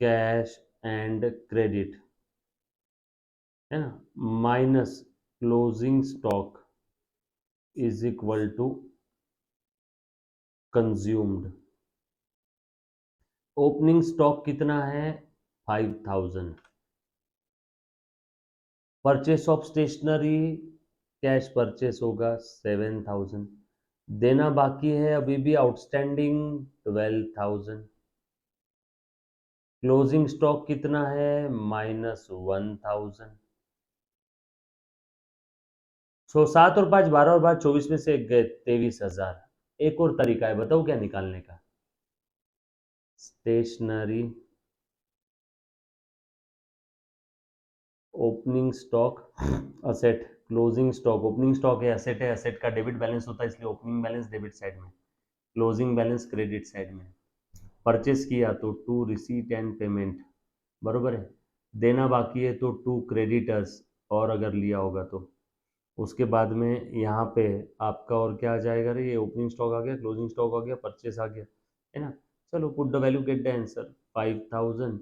कैश एंड क्रेडिट, है ना, minus closing stock is equal to consumed. Opening stock कितना है 5000। Purchase of stationery cash purchase होगा 7000। देना बाकी है अभी भी आउटस्टैंडिंग 12000। क्लोजिंग स्टॉक कितना है -1000। सो 7 और 5 12 और 12 24 में से एक गए 23,000। एक और तरीका है, बताओ क्या निकालने का। Stationery opening stock asset closing stock. Opening stock है, असेट का डेबिट बैलेंस होता है, इसलिए ओपनिंग बैलेंस डेबिट साइड में, क्लोजिंग बैलेंस क्रेडिट साइड में। परचेस किया तो टू रिसीट एंड पेमेंट, बरोबर है। देना बाकी है तो टू क्रेडिटर्स, और अगर लिया होगा तो उसके बाद में यहाँ पे आपका और क्या आ जाएगा रे, ये ओपनिंग स्टॉक आ गया, क्लोजिंग स्टॉक आ गया, परचेस आ गया, है ना। चलो put the value get the answer 5000।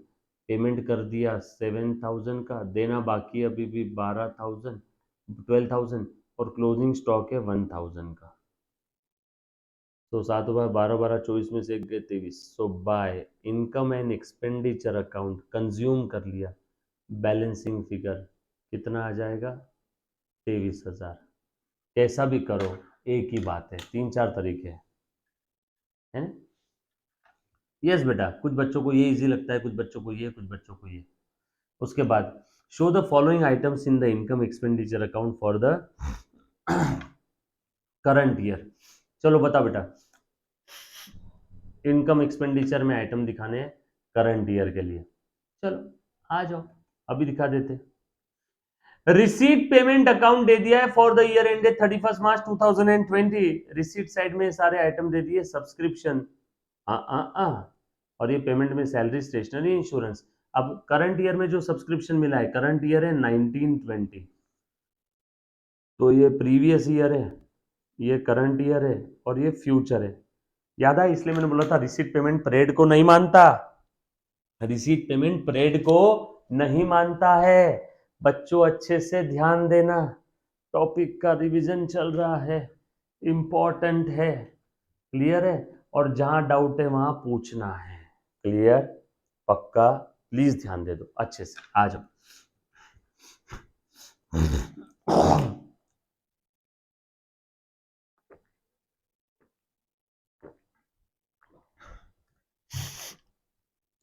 Payment कर दिया 7000 का, देना बाकी है अभी भी 12,000 और क्लोजिंग स्टॉक है 1000 का। तो 7 बाय 12 12 24 में से एक गए 23। So by income and expenditure account consume कर लिया, बैलेंसिंग फिगर कितना आ जाएगा 23,000। कैसा भी करो एक ही बात है, 3 4 तरीके हैं, है ना। यस बेटा, कुछ बच्चों को ये इजी लगता है, कुछ बच्चों को ये, कुछ बच्चों को ये। उसके बाद show the following items in the income expenditure account for the current year. चलो बता बेटा, इनकम एक्सपेंडिचर में आइटम दिखाने हैं करंट ईयर के लिए। चलो आ जाओ, अभी दिखा देते। रिसीट पेमेंट अकाउंट दे दिया है for the year ended 31 March 2020। Receipt side में सारे आइटम दे दिए, सब्सक्रिप्शन और ये पेमेंट में सैलरी, स्टेशनरी, इंश्योरेंस। अब करंट ईयर में जो सब्सक्रिप्शन मिला है, करंट ईयर है 1920, तो ये प्रीवियस ईयर है, ये करंट ईयर है और ये फ्यूचर है। याद है, इसलिए मैंने बोला था रिसीट पेमेंट परेड को नहीं मानता, रिसीट पेमेंट परेड को नहीं मानता है। बच्चों अच्छे से ध्यान देना, टॉपिक का रिवीजन चल रहा है, इंपॉर्टेंट है, क्लियर है। और जहां डाउट है वहां पूछना है, क्लियर, पक्का, प्लीज ध्यान दे दो अच्छे से। आ जाओ।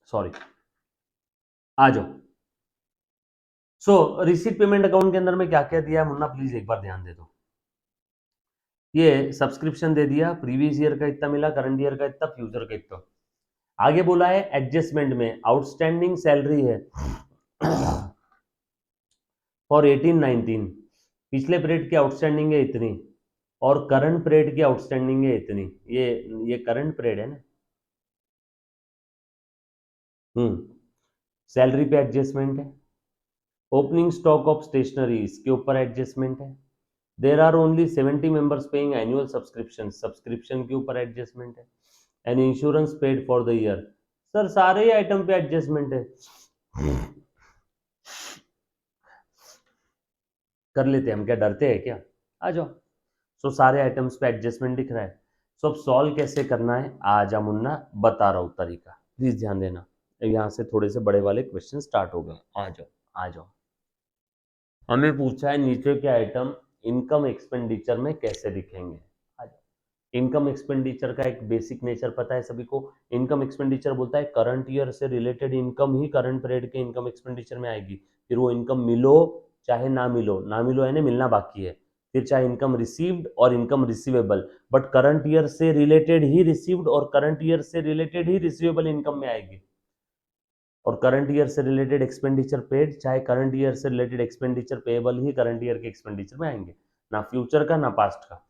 सॉरी, आ जाओ। सो रिसीट पेमेंट अकाउंट के अंदर में क्या क्या दिया है मुन्ना, प्लीज एक बार ध्यान दे दो। ये सब्सक्रिप्शन दे दिया, प्रीवियस ईयर का इतना मिला, करंट ईयर का इतना, फ्यूचर का इतना। आगे बोला है एडजस्टमेंट में आउटस्टैंडिंग सैलरी है फॉर 18-19, पिछले पीरियड की आउटस्टैंडिंग है इतनी, और करंट पीरियड की आउटस्टैंडिंग है इतनी। ये करंट पीरियड है ना। सैलरी पे एडजस्टमेंट है। ओपनिंग स्टॉक ऑफ स्टेशनरी, इसके ऊपर एडजस्टमेंट है। There are only 70 members paying annual subscription, subscription के ऊपर एडजस्टमेंट है। And insurance paid for the year. Sir सारे ही आइटम पे एडजस्टमेंट है। कर लेते हैं हम, क्या डरते हैं क्या, आ जाओ। सो सारे आइटम्स पे एडजस्टमेंट दिख रहा है। सो अब सॉल्व कैसे करना है, आ जा मुन्ना बता रहा हूँ तरीका, प्लीज ध्यान देना। यहाँ से थोड़े से बड़े वाले क्वेश्चन स्टार्ट हो गए, आ जाओ आ जाओ। हमें पूछा है नीचे के आइटम इनकम एक्सपेंडिचर में कैसे दिखेंगे। आ जाओ। इनकम एक्सपेंडिचर का एक बेसिक नेचर पता है सभी को। इनकम एक्सपेंडिचर बोलता है करंट ईयर से रिलेटेड इनकम ही करंट पीरियड के इनकम एक्सपेंडिचर में आएगी। फिर वो इनकम मिलो चाहे ना मिलो, ना मिलो यानी मिलना बाकी है, फिर चाहे इनकम रिसीव्ड और income receivable, but current year से रिलेटेड ही रिसीव्ड और करंट ईयर से रिलेटेड ही रिसीवेबल इनकम में आएगी। और करंट ईयर से रिलेटेड एक्सपेंडिचर पेड, चाहे करंट ईयर से रिलेटेड एक्सपेंडिचर पेएबल ही करंट ईयर के एक्सपेंडिचर में आएंगे, ना फ्यूचर का ना पास्ट का।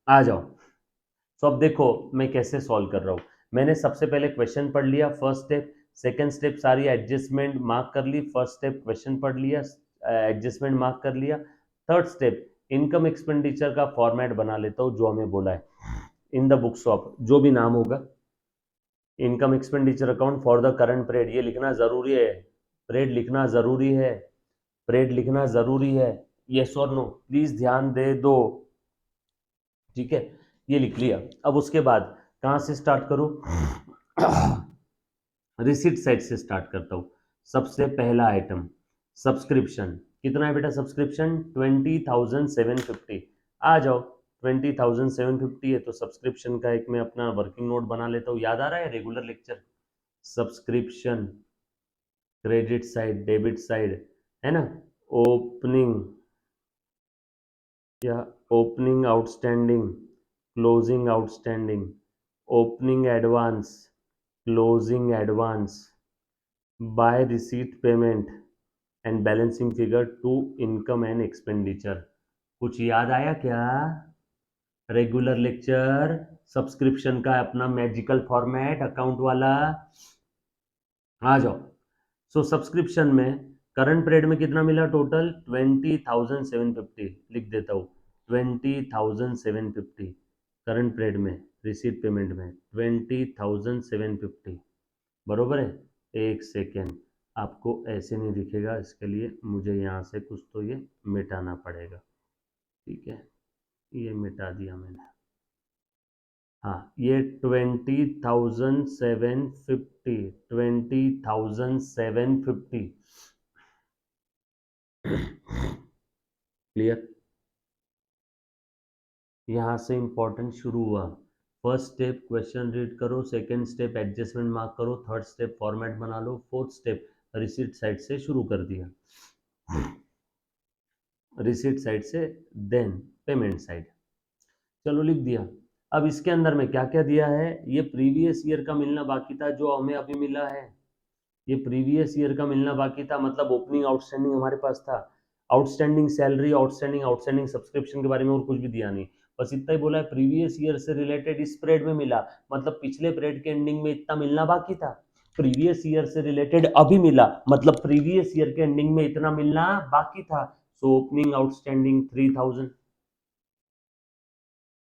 आ जाओ। तो अब देखो मैं कैसे सॉल्व कर रहा हूं। मैंने सबसे पहले क्वेश्चन पढ़ लिया, फर्स्ट स्टेप, सेकंड स्टेप सारी एडजस्टमेंट मार्क कर ली, फर्स्ट स्टेप क्वेश्चन पढ़ लिया, एडजस्टमेंट मार्क कर लिया। थर्ड स्टेप इनकम एक्सपेंडिचर का फॉर्मेट बना लेता हूं जो हमें बोला है इन द बुक्स ऑफ, जो भी नाम होगा, income expenditure account for the current period, ये लिखना जरूरी है। परेड लिखना जरूरी है, परेड लिखना जरूरी है, यस और नो, प्लीज ध्यान दे दो, ठीक है। ये लिख लिया। अब उसके बाद कहां से स्टार्ट करूं? रिसीट साइड से स्टार्ट करता हूं। सबसे पहला आइटम सब्सक्रिप्शन, कितना है बेटा सब्सक्रिप्शन? 20,750। आ जाओ, 20,750 है तो सब्सक्रिप्शन का एक मैं अपना वर्किंग नोट बना लेता हूँ। याद आ रहा है regular lecture? Subscription, credit side, debit side, है ना? ओपनिंग या opening outstanding, closing outstanding, opening advance, closing advance, by receipt payment and balancing figure to income and expenditure. कुछ याद आया क्या? रेगुलर लेक्चर, सब्सक्रिप्शन का अपना मैजिकल फॉर्मेट अकाउंट वाला, आ जाओ। सो सब्सक्रिप्शन में करंट पीरियड में कितना मिला टोटल? 20,750 लिख देता हूँ, 20,750 करंट पीरियड में, रिसीट पेमेंट में 20,750, बरोबर है। एक सेकेंड, आपको ऐसे नहीं दिखेगा, इसके लिए मुझे यहाँ से कुछ तो ये मिटाना पड़ेगा, ठीक है। ये मिटा दिया मैंने, हाँ। ये 20,750, 20,750, क्लियर? यहाँ से इंपॉर्टेंट शुरू हुआ। फर्स्ट स्टेप क्वेश्चन रीड करो, सेकंड स्टेप एडजस्टमेंट मार्क करो, थर्ड स्टेप फॉर्मेट बना लो, फोर्थ स्टेप रिसीट साइड से शुरू कर दिया, रिसीट साइड से देन पेमेंट साइड, चलो लिख दिया। अब इसके अंदर में क्या क्या दिया है? ये प्रीवियस ईयर का मिलना बाकी था जो हमें अभी मिला है, ये प्रीवियस ईयर का मिलना बाकी था, मतलब ओपनिंग आउटस्टैंडिंग हमारे पास था, outstanding salary, outstanding outstanding subscription के बारे में और कुछ भी दिया नहीं, बस इतना ही बोला है प्रीवियस ईयर से रिलेटेड इस पीरियड में मिला, मतलब पिछले पीरियड के एंडिंग में इतना मिलना बाकी था, प्रीवियस ईयर से रिलेटेड अभी मिला, मतलब प्रीवियस ईयर के एंडिंग में इतना मिलना बाकी था। So opening outstanding 3,000,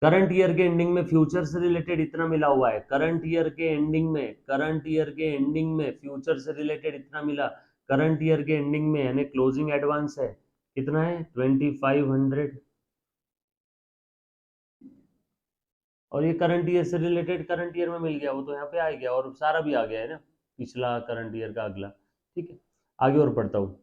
current year के एंडिंग में फ्यूचर से रिलेटेड इतना मिला हुआ है, करंट ईयर के एंडिंग में, करंट ईयर के एंडिंग में फ्यूचर से रिलेटेड इतना मिला, करंट ईयर के एंडिंग में, यानी क्लोजिंग एडवांस है कितना है? 2,500। और ये करंट ईयर से रिलेटेड करंट ईयर में मिल गया, वो तो यहाँ पे आ गया और सारा भी आ गया है ना, पिछला करंट ईयर का अगला, ठीक है। आगे और पढ़ता हूँ।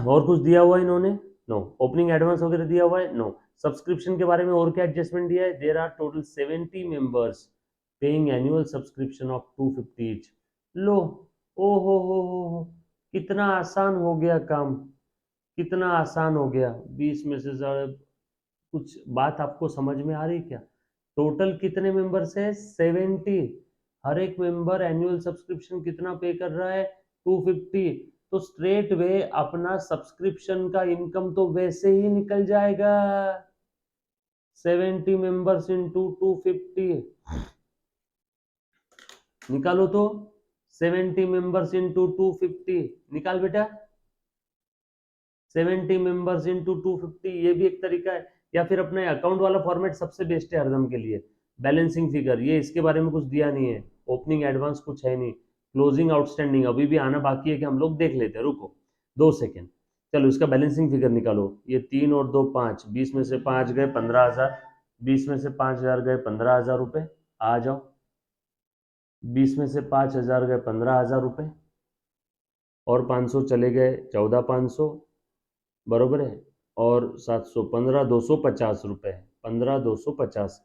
और कुछ दिया हुआ है इन्होंने? नो। ओपनिंग एडवांस वगैरह दिया हुआ है? नो। सब्सक्रिप्शन के बारे में और क्या एडजस्टमेंट दिया है? There are total 70 members paying annual subscription of 250 each. लो, ओ हो, कितना आसान हो गया काम, कितना आसान हो गया। 20 में से कुछ बात आपको समझ में आ रही क्या? टोटल कितने मेंबर्स है? 70। हर एक मेंबर एनुअल सब्सक्रिप्शन कितना पे कर रहा है? 250। तो स्ट्रेट वे अपना सब्सक्रिप्शन का इनकम तो वैसे ही निकल जाएगा, 70 मेंबर्स इंटू 250, निकालो तो, 70 मेंबर्स इंटू 250, निकाल बेटा, 70 मेंबर्स इंटू 250, ये भी एक तरीका है। या फिर अपने अकाउंट वाला फॉर्मेट सबसे बेस्ट है हरदम के लिए, बैलेंसिंग फिगर, ये इसके बारे में कुछ दिया नहीं है, ओपनिंग एडवांस कुछ है नहीं, क्लोजिंग आउटस्टैंडिंग अभी भी आना बाकी है कि हम लोग देख लेते हैं, रुको 2 सेकेंड। चलो इसका बैलेंसिंग फिगर निकालो, ये 3 और 2 5, 20 में से 5 गए 15,000, 20 में से 5,000 गए 15,000 रुपए, आ जाओ, 20 में से 5,000 गए 15,000 रुपए, और 500 चले गए 14,500, बरोबर है, और 715, 250 रुपए, 15,250,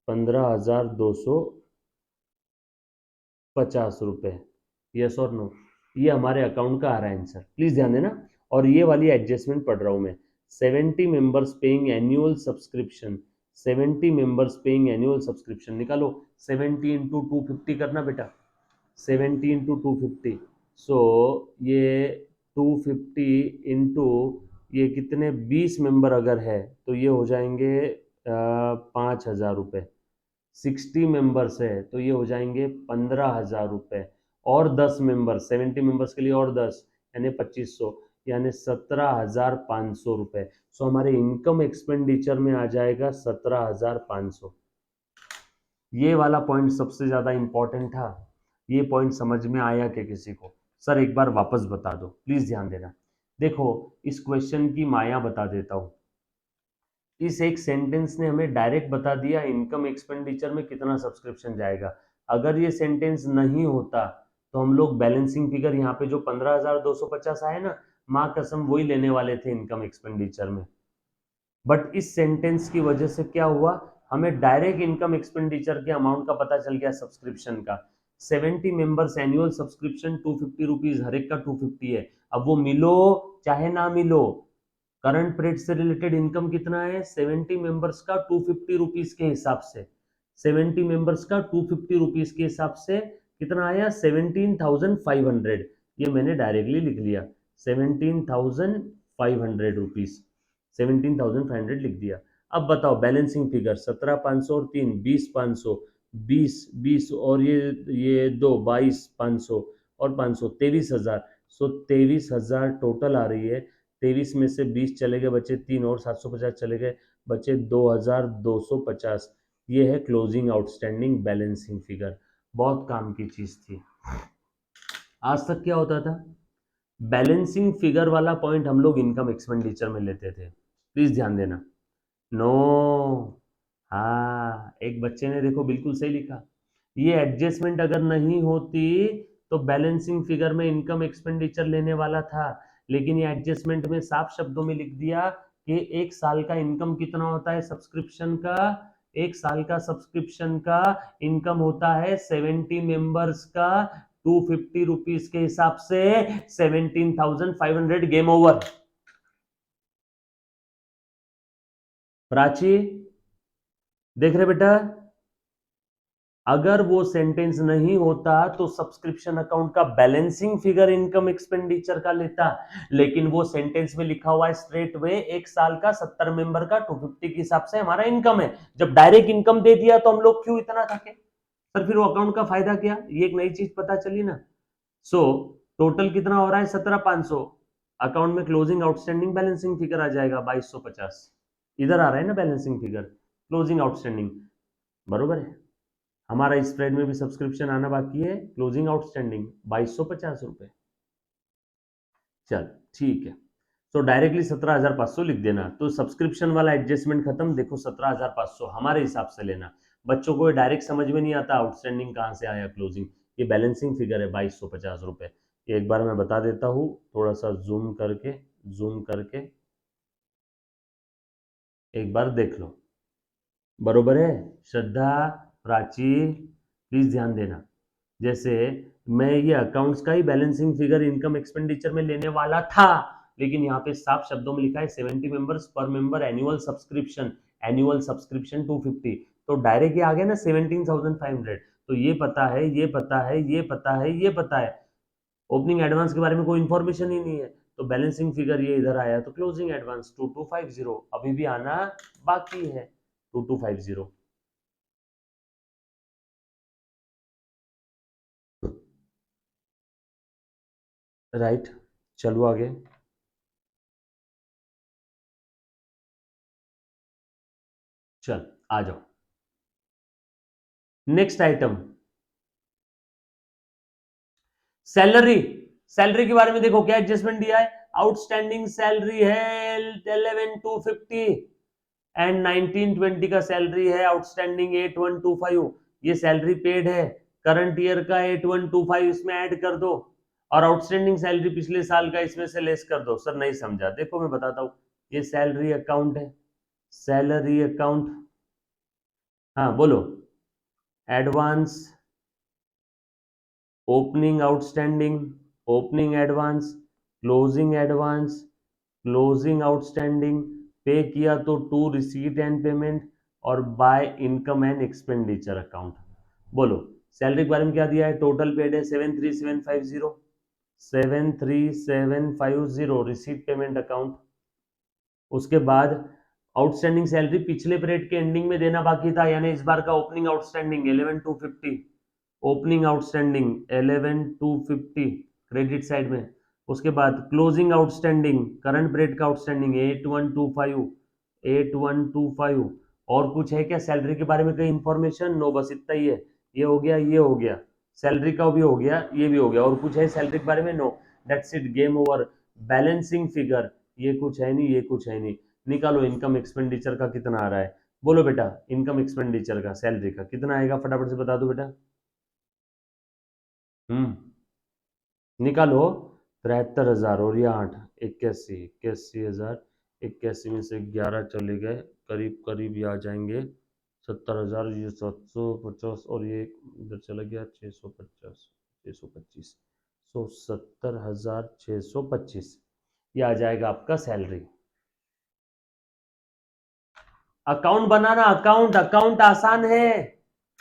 15,250 रुपए, यस और नो, ये हमारे अकाउंट का आ रहा है आंसर, प्लीज ध्यान देना। और ये वाली एडजस्टमेंट पढ़ रहा हूं मैं, 70 members paying annual subscription, 70 members paying annual subscription, निकालो, 70 इंटू 250 करना बेटा, 70 इंटू 250, सो ये 250 इंटू, ये कितने, 20 मेंबर अगर है तो ये हो जाएंगे 5,000 रुपये, 60 मेंबर्स है तो ये हो जाएंगे 15,000 रुपये, और 10 मेंबर, 70 मेंबर्स के लिए और 10, यानी 2,500, यानी 17,500 रुपये। सो हमारे इनकम एक्सपेंडिचर में आ जाएगा 17,500। ये वाला पॉइंट सबसे ज्यादा इंपॉर्टेंट था, ये पॉइंट समझ में आया क्या किसी को? सर एक बार वापस बता दो, प्लीज ध्यान देना। देखो, इस क्वेश्चन की माया बता देता हूं। इस एक सेंटेंस ने हमें डायरेक्ट बता दिया इनकम एक्सपेंडिचर में कितना सब्सक्रिप्शन जाएगा। अगर ये सेंटेंस नहीं होता तो हम लोग बैलेंसिंग फिगर यहाँ पे जो 15,250 आए ना, माँ कसम वही लेने वाले थे इनकम एक्सपेंडिचर में। बट इस सेंटेंस की वजह से क्या हुआ, हमें डायरेक्ट इनकम एक्सपेंडिचर के अमाउंट का पता चल गया सब्सक्रिप्शन का। 70 मेंबर्स एनुअल सब्सक्रिप्शन 250 रुपीज, हर एक का 250 है। अब वो मिलो चाहे ना मिलो, करंट पीरियड से रिलेटेड इनकम कितना है, 70 मेंबर्स का 250 रुपीज के हिसाब से, 70 मेंबर्स का 250 रुपीज के हिसाब से कितना आया, 17,500। ये मैंने डायरेक्टली लिख लिया, 17,500 रुपीज, 17,500 लिख दिया। अब बताओ बैलेंसिंग फिगर 17,500 और 3 20,500, 20 और ये दो 22,500 और 500 23,000। सो 23,000 टोटल आ रही है। 23 में से 20 चले गए, बचे 3 और 750 चले गए, बचे 2,250। ये है क्लोजिंग आउटस्टैंडिंग बैलेंसिंग फिगर। बहुत काम की चीज थी। आज तक क्या होता था, बैलेंसिंग फिगर वाला पॉइंट हम लोग इनकम एक्सपेंडिचर में लेते थे। प्लीज ध्यान देना। नो, हाँ एक बच्चे ने देखो बिल्कुल सही लिखा, ये एडजस्टमेंट अगर नहीं होती तो बैलेंसिंग फिगर में इनकम एक्सपेंडिचर लेने वाला था, लेकिन ये एडजस्टमेंट में साफ शब्दों में लिख दिया कि एक साल का इनकम कितना होता है सब्सक्रिप्शन का, एक साल का सब्सक्रिप्शन का इनकम होता है 70 मेंबर्स का 250 रुपीज के हिसाब से 17,500। Game over. प्राची देख रहे बेटा, अगर वो सेंटेंस नहीं होता तो सब्सक्रिप्शन अकाउंट का बैलेंसिंग फिगर इनकम एक्सपेंडिचर का लेता, लेकिन वो सेंटेंस में लिखा हुआ है स्ट्रेट वे एक साल का 70 मेंबर का 250 के हिसाब से हमारा इनकम है। जब डायरेक्ट इनकम दे दिया तो हम लोग क्यों इतना थके सर, फिर वो अकाउंट का फायदा क्या, ये एक नई चीज पता चली ना। सो टोटल कितना हो रहा है 17,500, अकाउंट में क्लोजिंग आउटस्टैंडिंग बैलेंसिंग फिगर आ जाएगा 2,250। इधर आ रहा है ना बैलेंसिंग फिगर, क्लोजिंग आउटस्टैंडिंग, बरोबर है। हमारा स्प्रेड में भी सब्सक्रिप्शन आना बाकी है, क्लोजिंग आउटस्टैंडिंग 2,250 रुपए। चल ठीक है, तो डायरेक्टली 17,500 लिख देना, तो सब्सक्रिप्शन वाला एडजस्टमेंट खत्म। देखो 17,500 हमारे हिसाब से लेना। बच्चों को डायरेक्ट समझ में नहीं आता आउटस्टैंडिंग कहां से आया क्लोजिंग, ये बैलेंसिंग फिगर है 2,250 रुपए। एक बार मैं बता देता हूं, थोड़ा सा जूम करके एक बार देख लो, बरोबर है। श्रद्धा, प्राची, प्लीज ध्यान देना। जैसे मैं ये अकाउंट्स का ही बैलेंसिंग फिगर इनकम एक्सपेंडिचर में लेने वाला था, लेकिन यहाँ पे साफ शब्दों में लिखा है 70 मेंबर्स पर member annual subscription, annual subscription 250, तो डायरेक्ट ये आ गया ना 17,500। तो ये पता है, ये पता है, ये पता है, ये पता है, ओपनिंग एडवांस के बारे में कोई इंफॉर्मेशन ही नहीं है, तो बैलेंसिंग फिगर ये इधर आया, तो क्लोजिंग एडवांस 2250 अभी भी आना बाकी है, 2250। राइट, चलो आगे। चल आ जाओ, नेक्स्ट आइटम सैलरी। सैलरी के बारे में देखो क्या एडजस्टमेंट दिया है, आउटस्टैंडिंग सैलरी है 11,250 एंड 1920 का सैलरी है आउटस्टैंडिंग 8,125, ये सैलरी पेड है, करंट ईयर का 8,125 इसमें ऐड कर दो, और आउटस्टैंडिंग सैलरी पिछले साल का इसमें से लेस कर दो। सर नहीं समझा, देखो मैं बताता हूं, ये सैलरी अकाउंट है, सैलरी अकाउंट, हाँ बोलो, advance, opening outstanding, opening advance, closing advance, closing outstanding, pay किया तो टू रिसीट एंड पेमेंट, और by income and expenditure account. बोलो सैलरी के बारे में क्या दिया है, टोटल पेड है 73750, 73750 रिसीट पेमेंट अकाउंट। उसके बाद आउटस्टैंडिंग सैलरी पिछले पीरियड के एंडिंग में देना बाकी था, यानी इस बार का opening outstanding 11,250, opening outstanding 11,250 credit side में। उसके बाद क्लोजिंग आउटस्टैंडिंग, करंट पीरियड का आउटस्टैंडिंग 8,125, 8,125। और कुछ है क्या सैलरी के बारे में कई इंफॉर्मेशन, नो बस इतना ही है, ये हो गया, ये हो गया। सैलरी का भी हो गया, ये भी हो गया, और कुछ है सैलरी के बारे में? No, that's it, game over. Balancing figure, ये कुछ है नहीं, ये कुछ है नहीं। निकालो इनकम एक्सपेंडिचर का कितना आ रहा है, बोलो बेटा, इनकम एक्सपेंडिचर का सैलरी का कितना आएगा, फटाफट से बता दो बेटा। निकालो। 73,000 और ये 8, 81,000। 81 में से 11 चले गए, करीब करीब ये आ जाएंगे 70,000, ये 750, और ये इधर चला गया 650, 625, 70,625, ये आ जाएगा आपका सैलरी। अकाउंट बनाना, अकाउंट अकाउंट आसान है।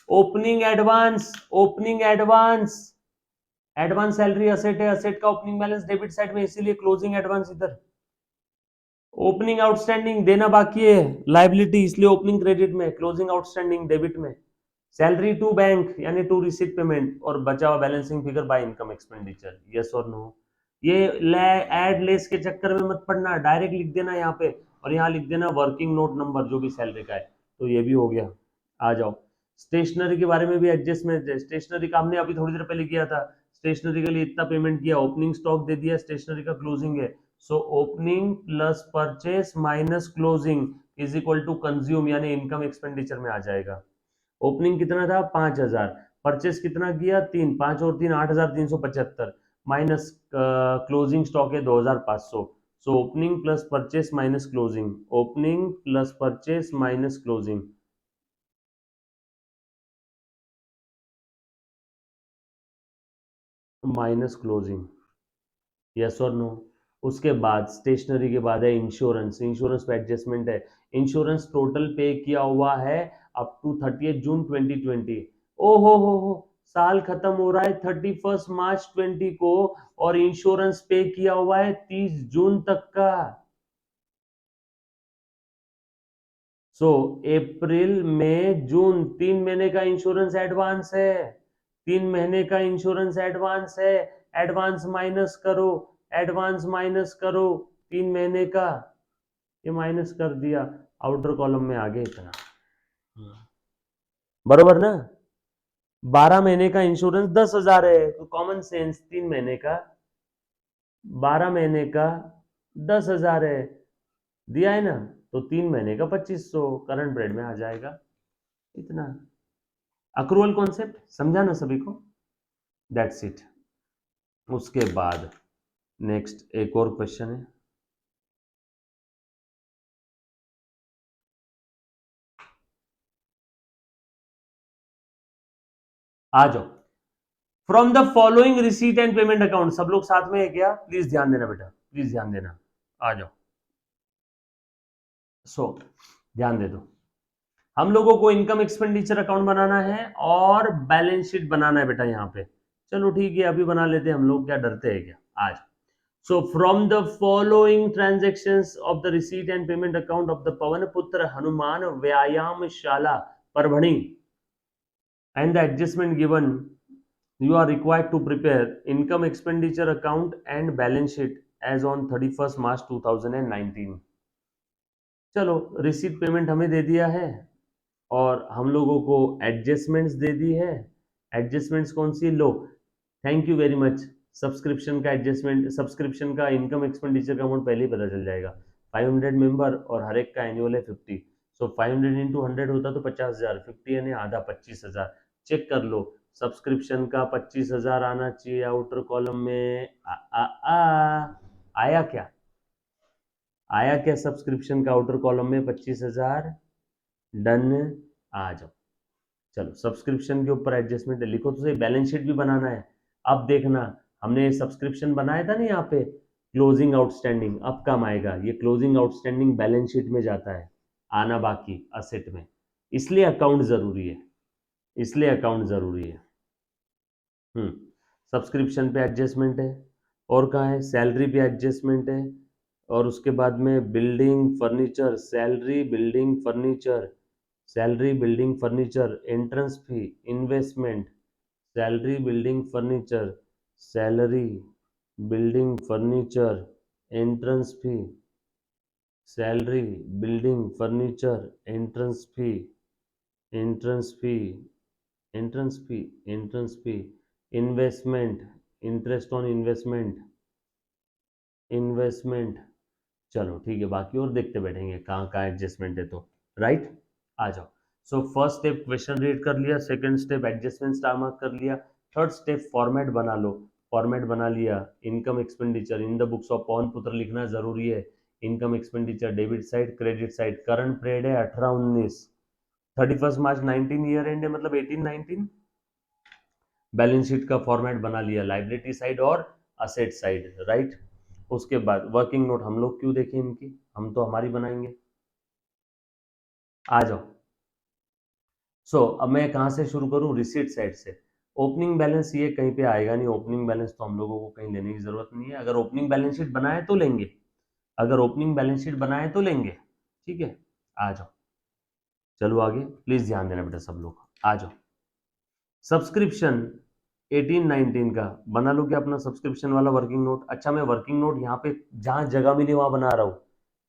Opening advance, opening advance, advance salary asset है, असेट का ओपनिंग बैलेंस डेबिट साइड में, इसीलिए क्लोजिंग एडवांस इधर। ओपनिंग आउटस्टैंडिंग देना बाकी है, लाइबिलिटी, इसलिए ओपनिंग क्रेडिट में, क्लोजिंग आउटस्टैंडिंग डेबिट में। सैलरी टू बैंक यानी टू रिसीट पेमेंट, और बचा हुआ balancing figure by income expenditure. Yes और नो? ये एड लेस के चक्कर में मत पड़ना, डायरेक्ट लिख देना यहाँ पे, और यहाँ लिख देना वर्किंग नोट नंबर जो भी सैलरी का है। तो ये भी हो गया। आ जाओ, स्टेशनरी के बारे में भी एडजस्टमेंट है। स्टेशनरी का हमने अभी थोड़ी देर पहले किया था, स्टेशनरी के लिए इतना पेमेंट किया, ओपनिंग स्टॉक दे दिया, स्टेशनरी का क्लोजिंग है। So opening plus purchase minus closing is equal to consume, यानी इनकम एक्सपेंडिचर में आ जाएगा। ओपनिंग कितना था? 5,000। परचेस कितना किया? 3, 5 और 3 8,375, माइनस क्लोजिंग स्टॉक है 2,500। सो opening plus purchase minus closing, opening plus purchase minus closing, minus closing. Yes और नो? उसके बाद स्टेशनरी के बाद है इंश्योरेंस, इंश्योरेंस पे एडजस्टमेंट है। इंश्योरेंस टोटल पे किया हुआ है अप टू 30 जून 2020। ओ हो, साल खत्म हो रहा है 31 मार्च 20 को, और इंश्योरेंस पे किया हुआ है 30 जून तक का। सो अप्रैल मई जून, 3 महीने का इंश्योरेंस एडवांस है, 3 महीने का इंश्योरेंस एडवांस है। एडवांस माइनस करो, एडवांस माइनस करो, 3 महीने का, ये माइनस कर दिया, आउटर कॉलम में आ गया इतना। बरोबर ना? 12 महीने का इंश्योरेंस 10,000 है, तो कॉमन सेंस 3 महीने का, 12 महीने का 10,000 है, दिया है ना? तो 3 महीने का 2500 करंट पीरियड में आ जाएगा इतना। अक्रूवल कॉन्सेप्ट समझा ना सभी को? That's it. उसके बाद नेक्स्ट एक और क्वेश्चन है। आ जाओ। From the following receipt and payment account, सब लोग साथ में है क्या? प्लीज ध्यान देना बेटा, प्लीज ध्यान देना। आ जाओ। सो ध्यान दे दो, हम लोगों को इनकम एक्सपेंडिचर अकाउंट बनाना है और बैलेंस शीट बनाना है बेटा यहाँ पे। चलो ठीक है, अभी बना लेते हैं हम लोग, क्या डरते हैं क्या? आज। So from the following transactions of the receipt and payment account of the Pavan Putra Hanuman व्यायामशाला Parbhani and the adjustment given, you are required to prepare income expenditure account and balance sheet as on 31st March 2019। चलो, receipt payment हमें दे दिया है, और हम लोगों को adjustments दे दी है। एडजस्टमेंट्स कौन सी? लो, thank you very much. Subscription का एडजस्टमेंट, सब्सक्रिप्शन का इनकम एक्सपेंडिचर का अमाउंट पहले ही पता चल जाएगा। 500 मेंबर और हर एक का एनुअल है 50। सो 500 इंटू 100 होता तो 50,000, 50 यानी आधा 25,000। चेक कर लो, सब्सक्रिप्शन का 25,000 आना चाहिए आउटर कॉलम में। आया क्या? आया क्या सब्सक्रिप्शन का आउटर कॉलम में 25,000? डन। आ जाओ। चलो, सब्सक्रिप्शन के ऊपर एडजस्टमेंट लिखो तो सही, बैलेंस शीट भी बनाना है। अब देखना, हमने सब्सक्रिप्शन बनाया था ना यहाँ पे, क्लोजिंग आउटस्टैंडिंग, अब काम आएगा, ये क्लोजिंग आउटस्टैंडिंग बैलेंस शीट में जाता है, आना बाकी असेट में, इसलिए अकाउंट जरूरी है, इसलिए अकाउंट जरूरी है। सब्सक्रिप्शन पे एडजस्टमेंट है, और कहाँ है? सैलरी पे एडजस्टमेंट है, और उसके बाद में building furniture, salary building furniture, salary building furniture, entrance fee, investment, salary building furniture, salary building furniture, entrance fee, salary building furniture, entrance fee, entrance fee, entrance fee, entrance fee, investment, interest on investment, investment, चलो ठीक है, बाकी और देखते बैठेंगे कहाँ कहाँ adjustment है तो, राइट। आ जाओ। So first step question read कर लिया, second step adjustment star mark कर लिया, थर्ड स्टेप फॉर्मेट बना लो। फॉर्मेट बना लिया, income expenditure in the books of Pavan Putra लिखना जरूरी है। Income expenditure debit side credit side, current period है 18-19, 31 मार्च 19 ईयर एंड है मतलब 18-19। बैलेंस शीट का फॉर्मेट बना लिया, लाइबिलिटी साइड और असेट साइड, राइट। उसके बाद वर्किंग नोट हम लोग क्यों देखें इनकी, हम तो हमारी बनाएंगे। आ जाओ। अब मैं कहाँ से शुरू करूँ, रिसीट साइड से। ओपनिंग बैलेंस ये कहीं पे आएगा नहीं, ओपनिंग बैलेंस तो हम लोगों को कहीं लेने की जरूरत नहीं है। अगर ओपनिंग बैलेंस शीट बनाए तो लेंगे, अगर ओपनिंग बैलेंस शीट बनाए तो लेंगे, ठीक है। आ जाओ, चलो आगे, प्लीज ध्यान देना बेटा सब लोग। आ जाओ, सब्सक्रिप्शन 18-19 का बना लो क्या अपना सब्सक्रिप्शन वाला वर्किंग नोट। अच्छा मैं वर्किंग नोट यहाँ पे जहां जगह मिली वहां बना रहा हूँ,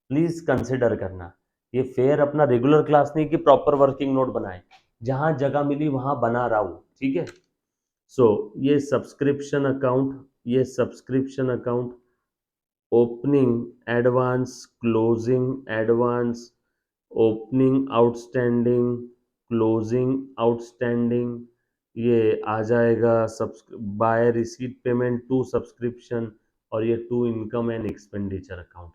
प्लीज कंसिडर करना। ये फेयर अपना रेगुलर क्लास नहीं कि प्रॉपर वर्किंग नोट बनाए, जहां जगह मिली वहां बना रहा हूँ, ठीक है। ये सब्सक्रिप्शन अकाउंट, ये subscription account, opening advance, closing advance, opening outstanding, closing outstanding, ये आ जाएगा by receipt payment to subscription, और ये to income and expenditure account.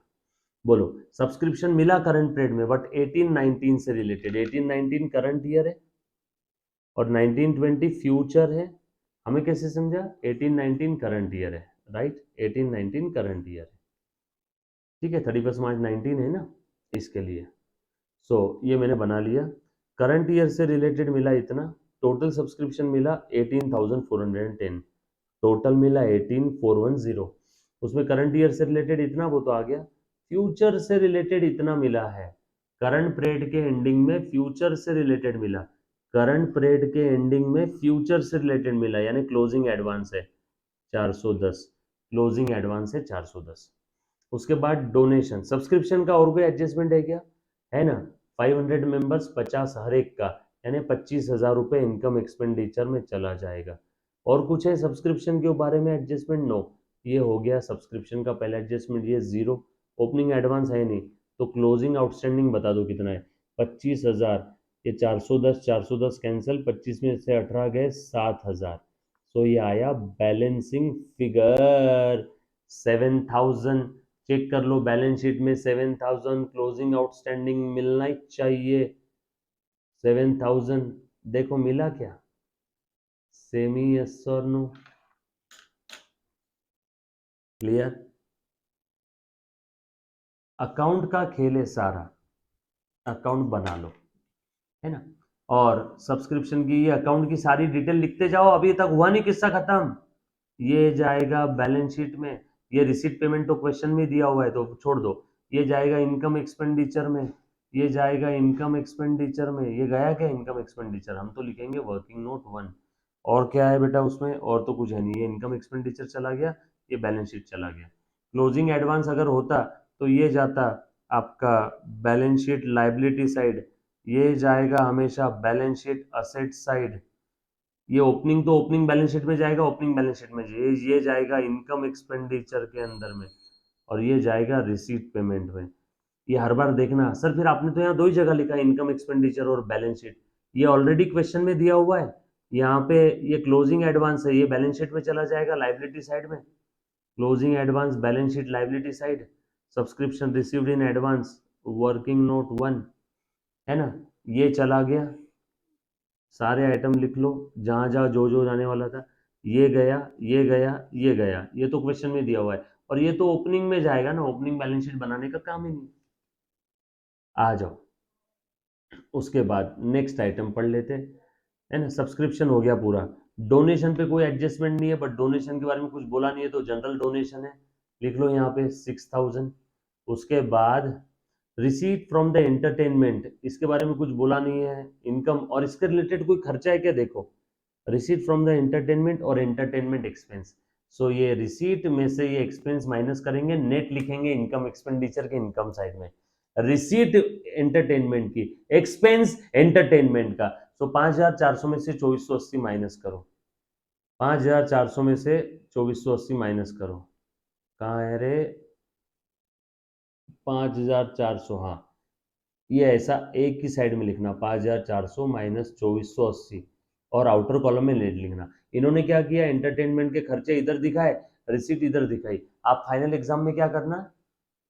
बोलो, सब्सक्रिप्शन मिला करंट पीरियड में बट 18-19 से रिलेटेड, 18-19 करंट ईयर है और 19-20 फ्यूचर है। हमें कैसे समझा, 18-19 करंट ईयर है, राइट, 18-19 करंट ईयर है, ठीक है। 31 मार्च 19 है ना, इसके लिए। ये मैंने बना लिया। करंट ईयर से रिलेटेड मिला इतना, टोटल सब्सक्रिप्शन मिला 18,410, टोटल मिला 18,410, उसमें करंट ईयर से रिलेटेड इतना वो तो आ गया। फ्यूचर से रिलेटेड इतना मिला है, करंट पीरियड के एंडिंग में फ्यूचर से रिलेटेड मिला, करंट पीरियड के एंडिंग में फ्यूचर से रिलेटेड मिला, यानी क्लोजिंग एडवांस है 410, क्लोजिंग एडवांस है 410। उसके बाद डोनेशन, सब्सक्रिप्शन का और कोई एडजस्टमेंट है क्या, है ना। 500 मेंबर्स 50 हर एक का, यानी 25,000 रुपये इनकम एक्सपेंडिचर में चला जाएगा। और कुछ है सब्सक्रिप्शन के बारे में एडजस्टमेंट, नो, ये हो गया सब्सक्रिप्शन का पहला एडजस्टमेंट, ये जीरो। ओपनिंग एडवांस है नहीं, तो क्लोजिंग आउटस्टैंडिंग बता दो कितना है, 25,000, ये 410, 410 कैंसिल, 25 में से 18 गए 7,000। ये आया बैलेंसिंग फिगर 7,000। चेक कर लो बैलेंस शीट में 7,000 क्लोजिंग आउटस्टैंडिंग मिलना ही चाहिए, 7,000। देखो मिला क्या, सेमी यस और नो, क्लियर। अकाउंट का खेल है सारा, अकाउंट बना लो, है ना। और सब्सक्रिप्शन की, ये अकाउंट की सारी डिटेल लिखते जाओ, अभी तक हुआ नहीं किस्सा खत्म। ये जाएगा बैलेंस शीट में, ये रिसीट पेमेंट तो क्वेश्चन में दिया हुआ है तो छोड़ दो। ये जाएगा इनकम एक्सपेंडिचर में, ये जाएगा इनकम एक्सपेंडिचर में, ये गया क्या इनकम एक्सपेंडिचर, हम तो लिखेंगे वर्किंग नोट 1। और क्या है बेटा उसमें, और तो कुछ है नहीं, ये इनकम एक्सपेंडिचर चला गया, ये बैलेंस शीट चला गया। क्लोजिंग एडवांस अगर होता तो ये जाता आपका बैलेंस शीट लाइबिलिटी साइड, ये जाएगा हमेशा बैलेंस शीट असेट साइड। ये ओपनिंग तो ओपनिंग बैलेंस शीट में जाएगा, ओपनिंग बैलेंस शीट में ये जाएगा इनकम एक्सपेंडिचर के अंदर में, और ये जाएगा रिसीट पेमेंट में। ये हर बार देखना सर, फिर आपने तो यहाँ दो ही जगह लिखा है इनकम एक्सपेंडिचर और बैलेंस शीट, ये ऑलरेडी क्वेश्चन में दिया हुआ है। यहाँ पे ये क्लोजिंग एडवांस है, ये बैलेंस शीट में चला जाएगा लाइबिलिटी साइड में, closing advance balance sheet liability side, subscription received in advance working note 1, है ना। ये चला गया, सारे आइटम लिख लो जहां जहां जो जो जाने वाला था, ये गया ये गया ये गया, ये तो क्वेश्चन में दिया हुआ है, और ये तो ओपनिंग में जाएगा ना, ओपनिंग बैलेंस शीट बनाने का काम ही नहीं। आ जाओ, उसके बाद नेक्स्ट आइटम पढ़ लेते हैं, है ना। सब्सक्रिप्शन हो गया पूरा, डोनेशन पे कोई एडजस्टमेंट नहीं है, बट डोनेशन के बारे में कुछ बोला नहीं है तो जनरल डोनेशन है, लिख लो यहाँ पे 6,000। उसके बाद रिसीट फ्रॉम द एंटरटेनमेंट, इसके बारे में कुछ बोला नहीं है, इनकम और इसके रिलेटेड कोई खर्चा है क्या, देखो रिसीट फ्रॉम द एंटरटेनमेंट और एंटरटेनमेंट एक्सपेंस। ये रिसीट में से ये एक्सपेंस माइनस करेंगे, नेट लिखेंगे इनकम एक्सपेंडिचर के इनकम साइड में, रिसीट एंटरटेनमेंट की, एक्सपेंस एंटरटेनमेंट का। 5,400 में से 2,480 माइनस करो, 5,400 में से 2,480 माइनस करो, कहाँ है रे? 5,400, हाँ, ये ऐसा एक ही साइड में लिखना, 5,400 माइनस 2,480, और आउटर कॉलम में नेट लिखना। इन्होंने क्या किया, एंटरटेनमेंट के खर्चे इधर दिखाए, रिसीट इधर दिखाई। आप फाइनल एग्जाम में क्या करना,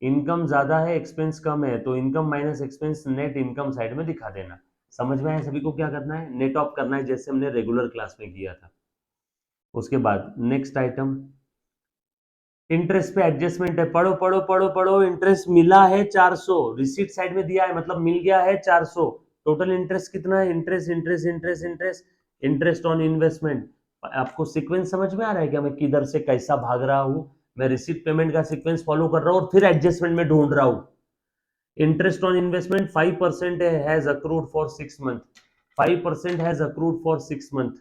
इनकम ज्यादा है एक्सपेंस कम है तो income minus expense net income side में दिखा देना। समझ में आया सभी को क्या करना है? नेट ऑफ करना है, जैसे हमने रेगुलर क्लास में किया था। उसके बाद नेक्स्ट आइटम, इंटरेस्ट पे एडजस्टमेंट है, पढ़ो पढ़ो पढ़ो पढ़ो। इंटरेस्ट मिला है 400, रिसीट साइड में दिया है, मतलब मिल गया है 400। टोटल इंटरेस्ट कितना है? Interest interest interest interest interest on investment. आपको सीक्वेंस समझ में आ रहा है क्या, मैं किधर से कैसा भाग रहा हूं? मैं रिसीट पेमेंट का सीक्वेंस फॉलो कर रहा हूं और फिर एडजस्टमेंट में ढूंढ रहा हूं। Interest on investment 5% has accrued for 6 month, 5% has accrued for 6 month.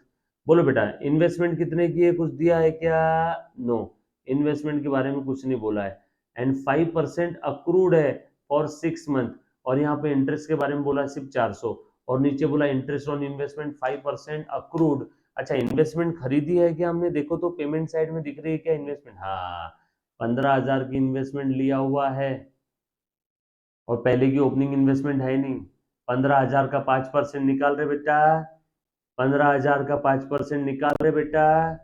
बोलो बेटा, इन्वेस्टमेंट कितने की है, कुछ दिया है क्या? नो, इन्वेस्टमेंट के बारे में कुछ नहीं बोला है। एंड 5% अक्रूड है फॉर 6 मंथ, और यहाँ पे इंटरेस्ट के बारे में बोला है सिर्फ 400, और नीचे बोला इंटरेस्ट ऑन इन्वेस्टमेंट 5% अक्रूड। अच्छा, इन्वेस्टमेंट खरीदी है क्या हमने? देखो तो पेमेंट साइड में दिख रही है क्या इन्वेस्टमेंट? हाँ, 15,000 की इन्वेस्टमेंट लिया हुआ है, और पहले की ओपनिंग इन्वेस्टमेंट है ही नहीं। 15,000 का 5% निकाल रहे बेटा, 15,000 का 5% निकाल रहे बेटा,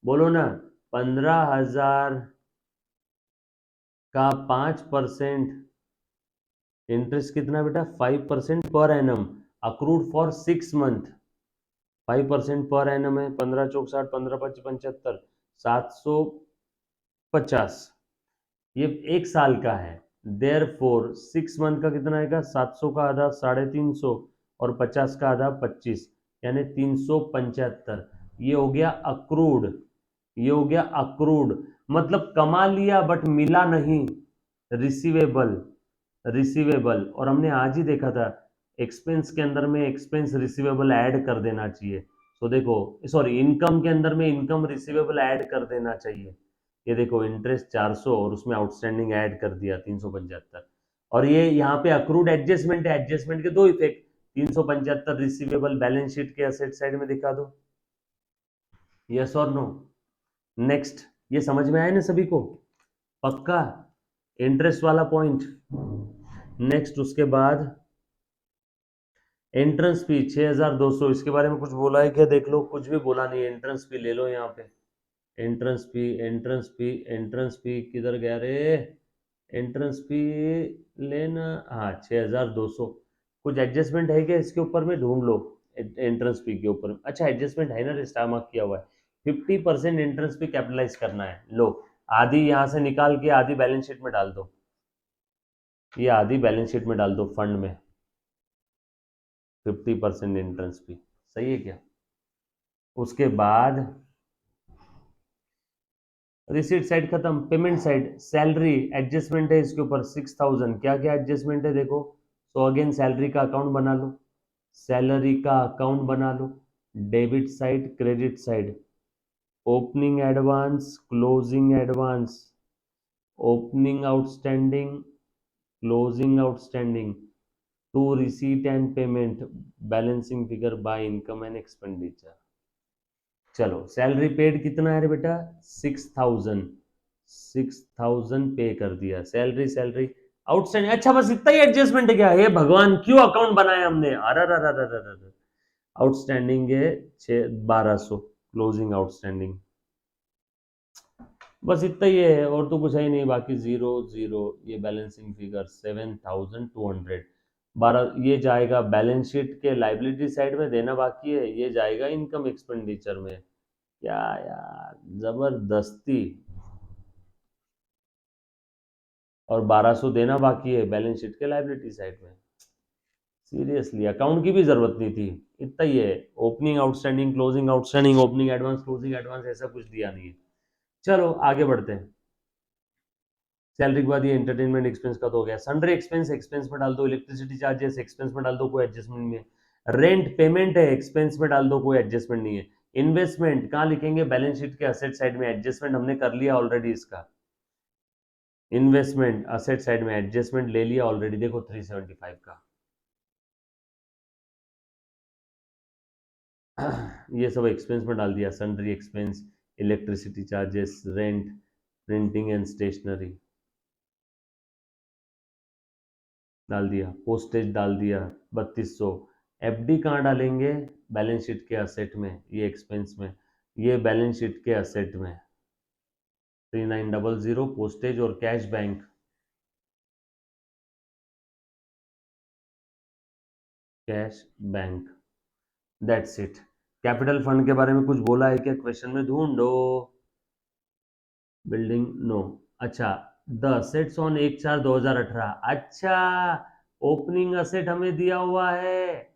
बोलो ना। 15,000 का 5% इंटरेस्ट कितना बेटा? 5% per annum, accrued for 6 month. 5% per annum है, 15 चौक 60, 15 5 75, 750, ये 1 साल का है। देयर फोर 6 मंथ का कितना आएगा? 700 का आधा 350, और 50 का आधा 25, यानी 375। ये हो गया अक्रूड, ये हो गया अक्रूड, मतलब कमा लिया बट मिला नहीं। रिसीवेबल, रिसीवेबल, और हमने आज ही देखा था एक्सपेंस के अंदर में एक्सपेंस रिसीवेबल ऐड कर देना चाहिए। तो देखो, सॉरी, इनकम के अंदर में इनकम रिसीवेबल ऐड कर देना चाहिए। ये देखो, इंटरेस्ट 400 और उसमें आउटस्टैंडिंग ऐड कर दिया 375, और ये यहाँ पे अक्रूड एडजस्टमेंट है, एडजस्टमेंट के दो इफेक्ट, 375 रिसीवेबल बैलेंस शीट के असेट साइड में दिखा दो। यस और नो? नेक्स्ट, ये समझ में आया ना सभी को? पक्का? इंटरेस्ट वाला पॉइंट। नेक्स्ट, उसके बाद एंट्रेंस फी 6,200, इसके बारे में कुछ बोला है क्या? देख लो, कुछ भी बोला नहीं है। एंट्रेंस फी ले लो यहाँ पे, entrance fee entrance fee entrance fee किधर गया रे? एंट्रेंस फी लेना, हाँ, 6,200। कुछ एडजस्टमेंट है क्या इसके ऊपर में? ढूंढ लो एंट्रेंस फी के ऊपर। अच्छा, एडजस्टमेंट है ना, स्टार मार्क किया हुआ है। 50% एंट्रेंस फी कैपिटलाइज करना है, लो। आधी यहाँ से निकाल के आधी बैलेंस शीट में डाल दो, ये आधी बैलेंस शीट में डाल दो फंड में। 50% एंट्रेंस फी, सही है क्या? उसके बाद रिसीट साइड खत्म, पेमेंट साइड, सैलरी एडजस्टमेंट है इसके ऊपर 6,000। क्या क्या एडजस्टमेंट है देखो, तो अगेन सैलरी का अकाउंट बना लो, सैलरी का अकाउंट बना लो, debit side credit side, opening advance closing advance, opening outstanding closing outstanding, to receipt and payment, balancing figure by income and expenditure. चलो, सैलरी पेड कितना है रे बेटा? 6,000, 6,000 पे कर दिया, सैलरी सैलरी आउटस्टैंडिंग। अच्छा, बस इतना ही एडजस्टमेंट है क्या? हे भगवान, क्यों अकाउंट बनाया हमने? अरे, आउटस्टैंडिंग है 1200, क्लोजिंग आउटस्टैंडिंग, बस इतना ही है, और तो कुछ है ही नहीं। बाकी जीरो जीरो, ये बैलेंसिंग फिगर 7,200, 12, ये जाएगा बैलेंस शीट के लाइबिलिटी साइड में, देना बाकी है, ये जाएगा इनकम एक्सपेंडिचर में। क्या यार, जबरदस्ती। और 1200 देना बाकी है बैलेंस शीट के लाइबिलिटी साइड में। सीरियसली, अकाउंट की भी जरूरत नहीं थी, इतना ही है। Opening outstanding closing outstanding, opening advance closing advance, ऐसा कुछ दिया नहीं है। चलो आगे बढ़ते हैं। सैलरी के बाद ये एंटरटेनमेंट एक्सपेंस का तो हो गया। सन्ड्री एक्सपेंस एक्सपेंस में डाल दो, इलेक्ट्रिसिटी चार्जेस एक्सपेंस में डाल दो, कोई एडजस्टमेंट नहीं है। रेंट पेमेंट है, एक्सपेंस में डाल दो, कोई एडजस्टमेंट नहीं है। इन्वेस्टमेंट कहाँ लिखेंगे? बैलेंस शीट के असेट साइड में, एडजस्टमेंट हमने कर लिया ऑलरेडी इसका। इन्वेस्टमेंट असेट साइड में एडजस्टमेंट ले लिया ऑलरेडी, देखो 375 का। ये सब एक्सपेंस में डाल दिया, sundry expense, electricity charges, rent, printing and stationery डाल दिया, पोस्टेज डाल दिया 3200। एफडी कहाँ डालेंगे? बैलेंस शीट के असेट में, ये एक्सपेंस में, ये बैलेंस शीट के असेट में। 3900 पोस्टेज और cash bank, cash bank, that's it. Capital fund के बारे में कुछ बोला है क्या क्वेश्चन में? ढूंढो। Building no. अच्छा, द असेट्स ऑन 1/4/2018। अच्छा, ओपनिंग असेट हमें दिया हुआ है।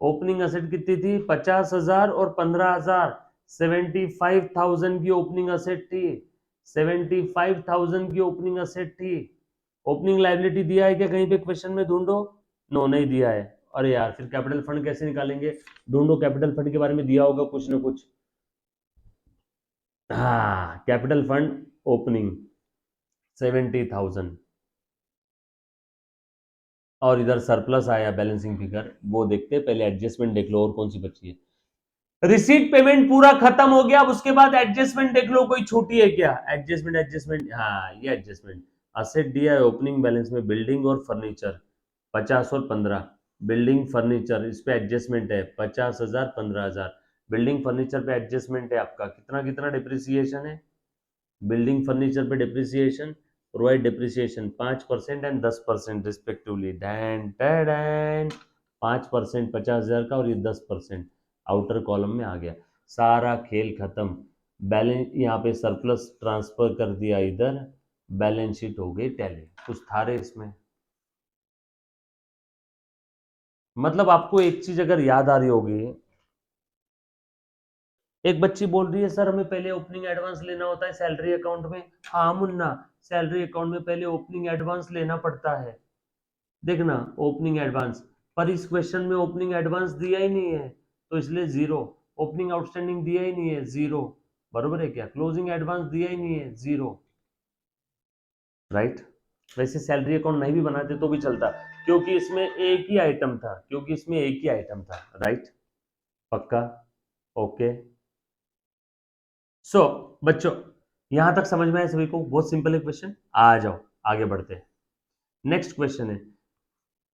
ओपनिंग असेट कितनी थी? 50,000 और 15,000। 75,000 की ओपनिंग असेट थी। 75,000 की ओपनिंग असेट थी। ओपनिंग लाइबिलिटी दिया है क्या कहीं पे क्वेश्चन में? ढूंढो। नो, नहीं दिया है। अरे यार, फिर कैपिटल फंड कैसे निकालेंगे? ढूंढो, कैपिटल फंड के बारे में दिया होगा कुछ ना कुछ। हाँ, कैपिटल फंड ओपनिंग 70,000, और इधर सरप्लस आया बैलेंसिंग फिगर, वो देखते हैं। पहले एडजस्टमेंट देख लो और कौन सी बची है। रिसीट पेमेंट पूरा खत्म हो गया, अब उसके बाद एडजस्टमेंट देख लो, कोई छूटी है क्या? एडजस्टमेंट, एडजस्टमेंट, हाँ ये एडजस्टमेंट। असेट दिया है ओपनिंग बैलेंस में, बिल्डिंग और फर्नीचर 50 और 15। बिल्डिंग फर्नीचर, इस पे एडजस्टमेंट है 50,000 15,000। बिल्डिंग फर्नीचर पे एडजस्टमेंट है आपका कितना कितना डिप्रिसिएशन है? बिल्डिंग फर्नीचर पे depreciation, provide depreciation 5% and 10% respectively. Dan Dan 5% 50,000 का, और ये 10% आउटर कॉलम में आ गया। सारा खेल खत्म। बैलेंस यहाँ पे सरप्लस ट्रांसफर कर दिया इधर, बैलेंस शीट हो गई टैली। कुछ था रे इसमें? मतलब आपको एक चीज अगर याद आ रही होगी, एक बच्ची बोल रही है सर हमें पहले ओपनिंग एडवांस लेना होता है सैलरी अकाउंट में। हाँ मुन्ना, सैलरी अकाउंट में पहले ओपनिंग एडवांस लेना पड़ता है। देखना, ओपनिंग एडवांस, पर इस क्वेश्चन में ओपनिंग एडवांस दिया ही नहीं है, तो इसलिए जीरो। ओपनिंग आउटस्टैंडिंग दिया ही नहीं है, जीरो। बरोबर है क्या? क्लोजिंग एडवांस दिया ही नहीं है, जीरो। राइट। वैसे सैलरी अकाउंट नहीं भी बनाते तो भी चलता, क्योंकि इसमें एक ही आइटम था, क्योंकि इसमें एक ही आइटम था। राइट, पक्का? ओके। सो बच्चों, यहां तक समझ में आया सभी को? बहुत सिंपल है क्वेश्चन। आ जाओ आगे बढ़ते हैं। नेक्स्ट क्वेश्चन है,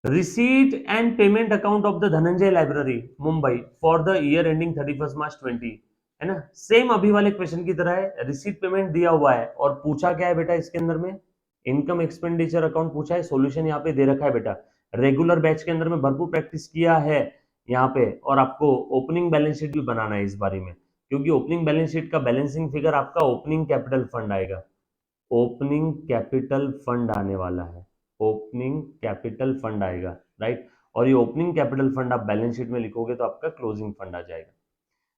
receipt and payment account of the Dhananjay library Mumbai for the year ending 31 मार्च 20, है ना? सेम अभी वाले क्वेश्चन की तरह है। रिसीट पेमेंट दिया हुआ है और पूछा क्या है बेटा इसके अंदर में? इनकम एक्सपेंडिचर अकाउंट पूछा है। सॉल्यूशन यहाँ पे दे रखा है बेटा। रेगुलर बैच के अंदर में भरपूर प्रैक्टिस किया है यहाँ पे, और आपको ओपनिंग बैलेंस शीट भी बनाना है इस बारे में, क्योंकि ओपनिंग बैलेंस शीट का बैलेंसिंग फिगर आपका ओपनिंग कैपिटल फंड आएगा। ओपनिंग कैपिटल फंड आने वाला है, ओपनिंग कैपिटल फंड आएगा। राइट, और ये ओपनिंग कैपिटल फंड आप बैलेंस शीट में लिखोगे तो आपका क्लोजिंग फंड आ जाएगा।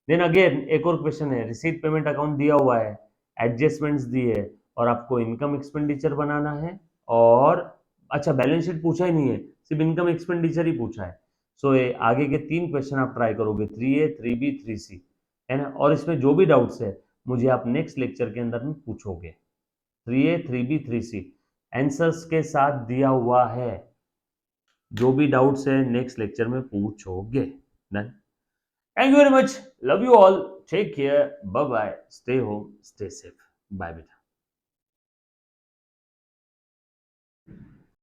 देन अगेन एक और क्वेश्चन है, रिसीट पेमेंट अकाउंट दिया हुआ है, एडजस्टमेंट्स दिए है, और आपको इनकम एक्सपेंडिचर बनाना है। और अच्छा, बैलेंस शीट पूछा ही नहीं है, सिर्फ इनकम एक्सपेंडिचर ही पूछा है। सो ये आगे के 3 क्वेश्चन आप ट्राई करोगे, 3A 3B 3C, है ना? और इसमें जो भी डाउट्स है मुझे आप नेक्स्ट लेक्चर के अंदर में पूछोगे। 3A 3B 3C आंसर्स के साथ दिया हुआ है। जो भी डाउट्स है नेक्स्ट लेक्चर में पूछोगे। Done. Thank you very much, love you all, take care, bye bye, stay home, stay safe, bye बेटा।